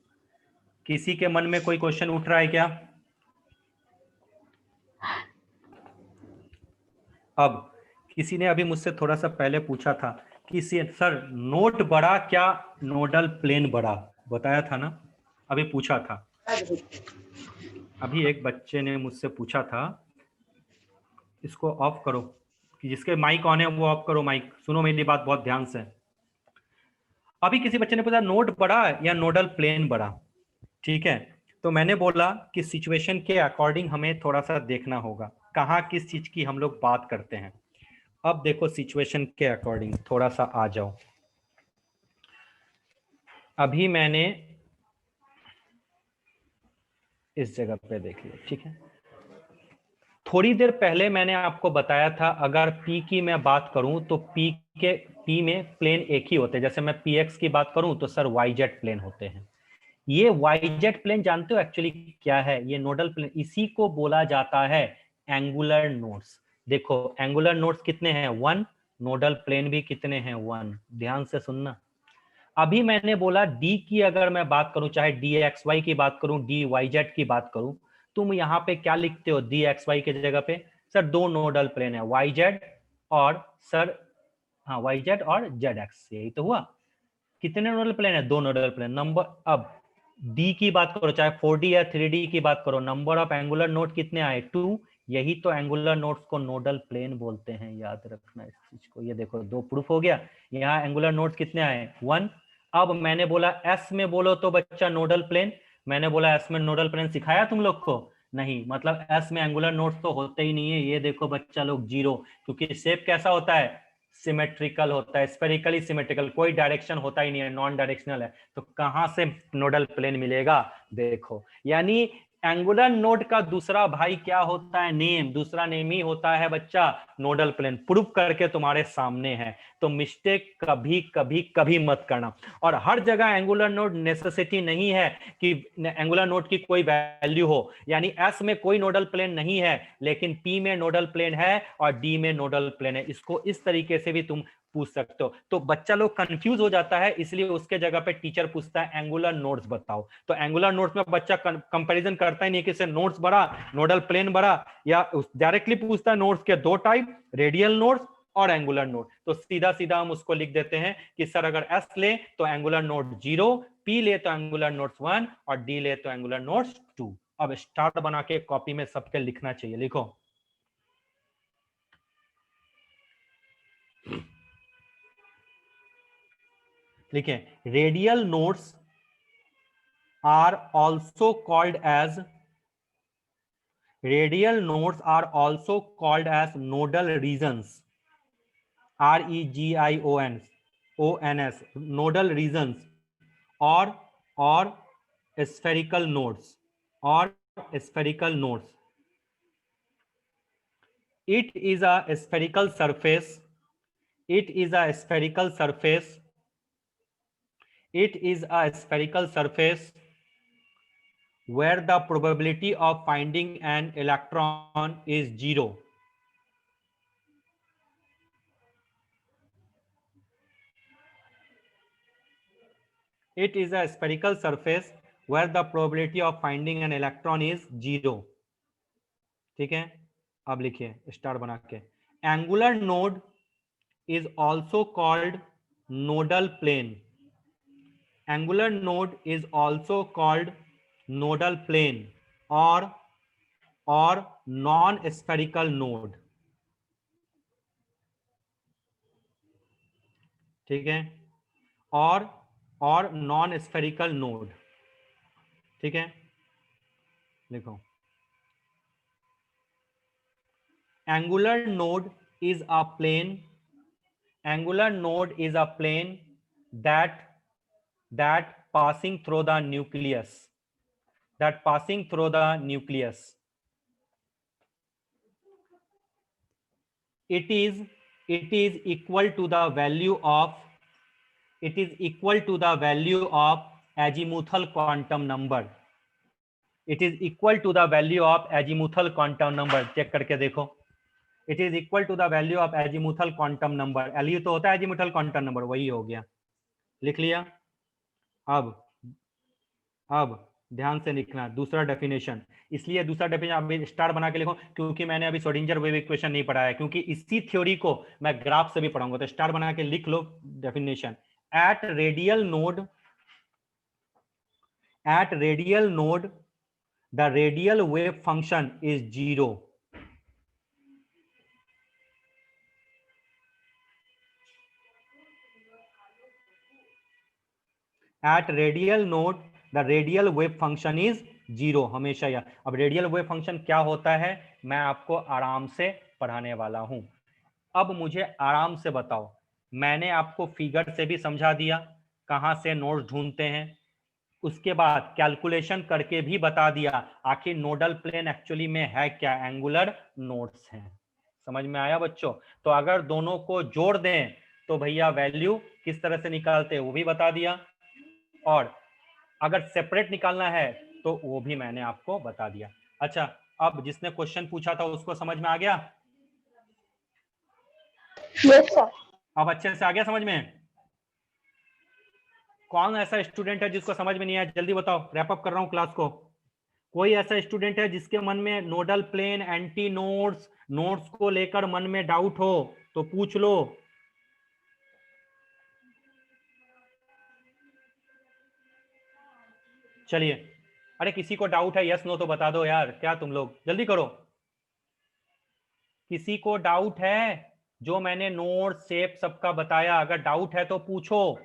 [SPEAKER 1] किसी के मन में कोई क्वेश्चन उठ रहा है क्या। अब किसी ने अभी मुझसे थोड़ा सा पहले पूछा था कि सर नोड बड़ा क्या नोडल प्लेन बड़ा, बताया था ना, अभी पूछा था। अभी एक बच्चे ने मुझसे पूछा था, इसको ऑफ करो, कि जिसके माइक ऑन है वो ऑफ करो माइक, सुनो मेरी बात बहुत ध्यान से। अभी किसी बच्चे ने पूछा नोड बड़ा या नोडल प्लेन बड़ा, ठीक है। तो मैंने बोला कि सिचुएशन के अकॉर्डिंग हमें थोड़ा सा देखना होगा कहाँ किस चीज की हम लोग बात करते हैं। अब देखो सिचुएशन के अकॉर्डिंग थोड़ा सा आ जाओ। अभी मैंने इस जगह पे देख लिया, ठीक है। थोड़ी देर पहले मैंने आपको बताया था अगर P की मैं बात करूं तो P में प्लेन एक ही होते हैं। जैसे मैं PX की बात करूं तो सर YZ प्लेन होते हैं। ये YZ प्लेन जानते हो एक्चुअली क्या है? ये नोडल प्लेन, इसी को बोला जाता है एंगुलर नोड्स। देखो एंगुलर नोड्स कितने हैं? 1। नोडल प्लेन भी कितने हैं? 1। ध्यान से सुनना। अभी मैंने बोला डी की अगर मैं बात करूं, चाहे डी एक्स वाई की बात करूं, डी वाई जेड की बात करूं, तुम यहां पे क्या लिखते हो? डी एक्स वाई के जगह पे सर दो नोडल प्लेन है, वाई जेड और सर, हाँ वाई जेड और जेड एक्स, यही तो हुआ। कितने नोडल प्लेन है? दो नोडल प्लेन। नंबर, अब डी की बात करो, चाहे 4D या 3D की बात करो, नंबर ऑफ एंगुलर नोड कितने आए? 2। यही तो एंगुलर नोड्स को नोडल प्लेन बोलते हैं, याद रखना इस चीज को। ये देखो दो प्रूफ हो गया। यहाँ एंगुलर नोड्स कितने आए? 1। अब मैंने बोला एस में बोलो तो बच्चा नोडल प्लेन। मैंने बोला एस में नोडल प्लेन सिखाया तुम लोग को? नहीं, मतलब एस में एंगुलर नोड्स तो होते ही नहीं है। ये देखो बच्चा लोग 0, क्योंकि शेप कैसा होता है? सिमेट्रिकल होता है, स्फेरिकली सिमेट्रिकल, कोई डायरेक्शन होता ही नहीं है, नॉन डायरेक्शनल है। तो कहां से नोडल प्लेन मिलेगा? देखो, यानी एंगुलर नोड का दूसरा भाई क्या होता है? नेम। दूसरा नेम ही होता है बच्चा नोडल प्लेन। प्रूफ करके तुम्हारे सामने है, तो मिस्टेक कभी कभी कभी मत करना। और हर जगह एंगुलर नोड नेसेसिटी नहीं है कि एंगुलर नोड की कोई वैल्यू हो। यानी एस में कोई नोडल प्लेन नहीं है, लेकिन पी में नोडल प्लेन है और डी में नोडल प्लेन है। इसको इस तरीके से भी तुम पूछ सकते हो। तो बच्चा लोग कंफ्यूज हो जाता है, इसलिए उसके जगह पे टीचर पूछता है एंगुलर नोड्स बताओ। तो एंगुलर नोड्स में बच्चा कंपैरिजन करता ही नहीं कि नोड्स बड़ा नोडल प्लेन बड़ा, या डायरेक्टली पूछता है नोड्स के दो टाइप, रेडियल नोड्स और एंगुलर नोड। तो सीधा सीधा हम उसको लिख देते हैं कि सर अगर एस ले तो एंगुलर नोड 0, पी ले तो एंगुलर नोड्स 1 और डी ले तो एंगुलर नोड्स 2। अब स्टार्ट बना के कॉपी में सबके लिखना चाहिए, लिखो। लिखें, radial nodes are also called as nodal regions, regions, nodal regions, or spherical nodes, or spherical nodes. It is a spherical surface. It is a spherical surface. It is a spherical surface where the probability of finding an electron is 0. It is a spherical surface where the probability of finding an electron is 0. ठीक है, अब लिखिए स्टार बना के। Angular node is also called nodal plane. Angular node is also called nodal plane or non-spherical node. ठीक है, और नॉन स्फेरिकल नोड। ठीक है, देखो angular node is a plane, angular node is a plane that passing through the nucleus, it is equal to the value of azimuthal quantum number. It is equal to the value of azimuthal quantum number. Check करके देखो, it is equal to the value of azimuthal quantum number. एलयू तो होता है एजीमुथल क्वांटम नंबर, वही हो गया, लिख लिया। अब ध्यान से लिखना, दूसरा डेफिनेशन। इसलिए दूसरा डेफिनेशन अभी स्टार बना के लिखो क्योंकि मैंने अभी श्रोडिंगर वेव इक्वेशन नहीं पढ़ा है, क्योंकि इसी थ्योरी को मैं ग्राफ से भी पढ़ाऊंगा। तो स्टार बना के लिख लो definition. At radial node, the radial wave function is zero. At radial node the radial wave function is zero, हमेशा यह। अब रेडियल वेव फंक्शन क्या होता है मैं आपको आराम से पढ़ाने वाला हूं। अब मुझे आराम से बताओ, मैंने आपको फिगर से भी समझा दिया कहां से नोड्स ढूंढते हैं, उसके बाद कैलकुलेशन करके भी बता दिया आखिर नोडल प्लेन एक्चुअली में है क्या, एंगुलर नोड्स हैं। समझ में आया बच्चों? तो अगर दोनों को जोड़ दें तो भैया वैल्यू किस तरह से निकालते हैं वो भी बता दिया, और अगर सेपरेट निकालना है तो वो भी मैंने आपको बता दिया। अच्छा, अब जिसने क्वेश्चन पूछा था उसको समझ में आ गया?
[SPEAKER 2] Yes sir.
[SPEAKER 1] अब अच्छे से आ गया समझ में? कौन ऐसा स्टूडेंट है जिसको समझ में नहीं आया, जल्दी बताओ, रैप अप कर रहा हूं क्लास को। कोई ऐसा स्टूडेंट है जिसके मन में nodal plane, anti nodes, nodes को लेकर मन में डाउट हो तो पूछ लो। चलिए, अरे किसी को डाउट है यस नो तो बता दो यार, क्या तुम लोग जल्दी करो। किसी को डाउट है? जो मैंने नोड शेप सबका बताया, अगर डाउट है तो पूछो।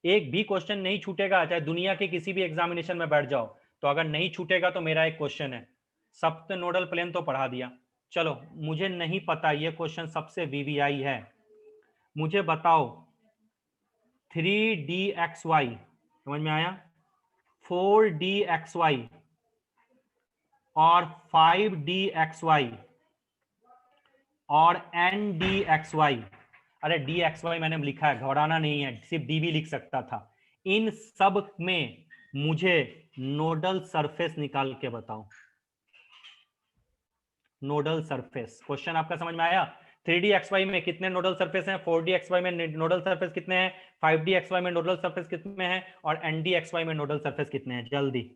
[SPEAKER 1] एक भी क्वेश्चन नहीं छूटेगा, चाहे दुनिया के किसी भी एग्जामिनेशन में बैठ जाओ। तो अगर नहीं छूटेगा तो मेरा एक क्वेश्चन है, सप्त नोडल प्लेन तो पढ़ा दिया। चलो, मुझे नहीं पता, ये क्वेश्चन सबसे वीवीआई है। मुझे बताओ 3dxy, समझ में आया? 4dxy और 5dxy और ndxy। अरे dxy मैंने लिखा है, घबराना नहीं है, सिर्फ डी भी लिख सकता था। इन सब में मुझे नोडल सरफेस निकाल के बताओ। नोडल सरफेस, क्वेश्चन आपका समझ में आया? 3dxy में कितने नोडल सरफेस हैं, 4dxy में नोडल सरफेस कितने हैं, 5dxy में नोडल सरफेस कितने हैं, और ndxy में नोडल सरफेस कितने हैं, जल्दी।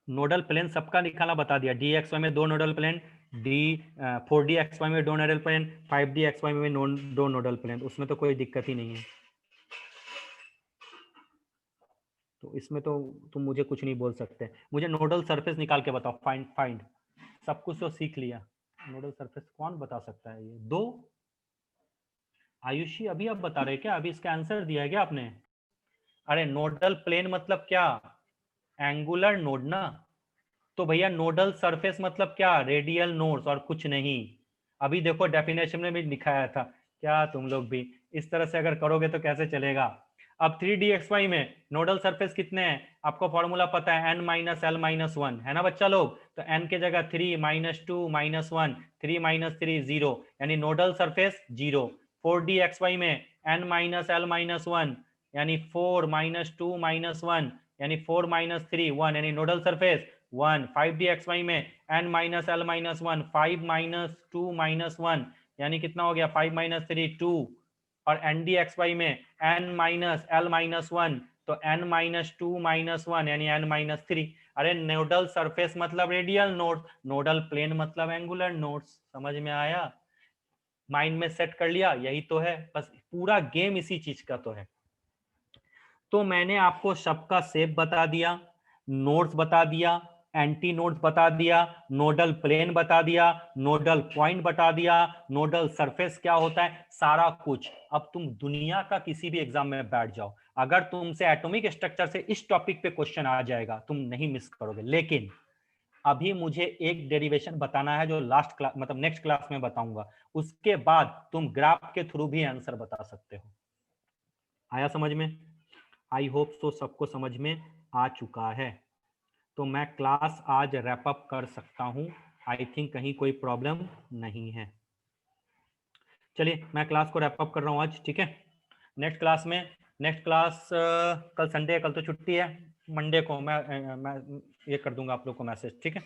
[SPEAKER 1] नोडल प्लेन सबका निकाला बता दिया। dxy में दो नोडल प्लेन, डी 4dxy में दो नोडल प्लेन, 5dxy में दो नोडल प्लेन, उसमें तो कोई दिक्कत ही नहीं है। तो इसमें तो तुम मुझे कुछ नहीं बोल सकते। मुझे नोडल सरफेस निकाल के बताओ। फाइंड फाइंड, सब कुछ तो सीख लिया, नोडल सरफेस कौन बता सकता है? ये दो आयुषी अभी आप बता रहे क्या? अभी इसका आंसर दिया है क्या आपने? अरे नोडल प्लेन मतलब क्या? एंगुलर नोड ना। तो भैया नोडल सरफेस मतलब क्या? रेडियल नोड्स और कुछ नहीं। अभी देखो डेफिनेशन में भी दिखाया था। क्या तुम लोग भी इस तरह से अगर करोगे तो कैसे चलेगा? अब 3dxy में नोडल सरफेस कितने हैं आपको फॉर्मूला पता है, n minus L minus one, है ना बच्चा लोग? तो n के जगह 3 minus two minus one, 3 minus three zero, यानी नोडल सरफेस जीरो। 4dxy में n minus L minus one, यानी 4 माइनस टू माइनस वन, यानी 4 माइनस थ्री वन, यानी नोडल सरफेस वन। 5dxy में n minus L minus one, 5 minus two minus one, यानी कितना हो गया, 5 माइनस थ्री टू। और ndxy में n minus L minus one, तो n minus two minus one, यानी n माइनस थ्री। अरे नोडल सरफेस मतलब रेडियल नोड, नोडल प्लेन मतलब एंगुलर नोड्स। समझ में आया? माइंड में सेट कर लिया? यही तो है, बस पूरा गेम इसी चीज का तो है। तो मैंने आपको सबका शेप बता दिया, नोड्स बता दिया, एंटी नोड्स बता दिया, नोडल प्लेन बता दिया, नोडल पॉइंट बता दिया, नोडल सरफेस क्या होता है, सारा कुछ। अब तुम दुनिया का किसी भी एग्जाम में बैठ जाओ, अगर तुमसे एटॉमिक स्ट्रक्चर से इस टॉपिक पे क्वेश्चन आ जाएगा तुम नहीं मिस करोगे। लेकिन अभी मुझे एक डेरिवेशन बताना है जो लास्ट क्लास मतलब नेक्स्ट क्लास में बताऊंगा, उसके बाद तुम ग्राफ के थ्रू भी आंसर बता सकते हो। आया समझ में? आई होप सो सबको समझ में आ चुका है। तो मैं क्लास आज रैप अप कर सकता हूं। आई थिंक कहीं कोई प्रॉब्लम नहीं है। चलिए मैं क्लास को रैप अप कर रहा हूं आज, ठीक है? नेक्स्ट क्लास कल संडे है, कल तो छुट्टी है, मंडे को मैं ये कर दूंगा आप लोग को मैसेज, ठीक है।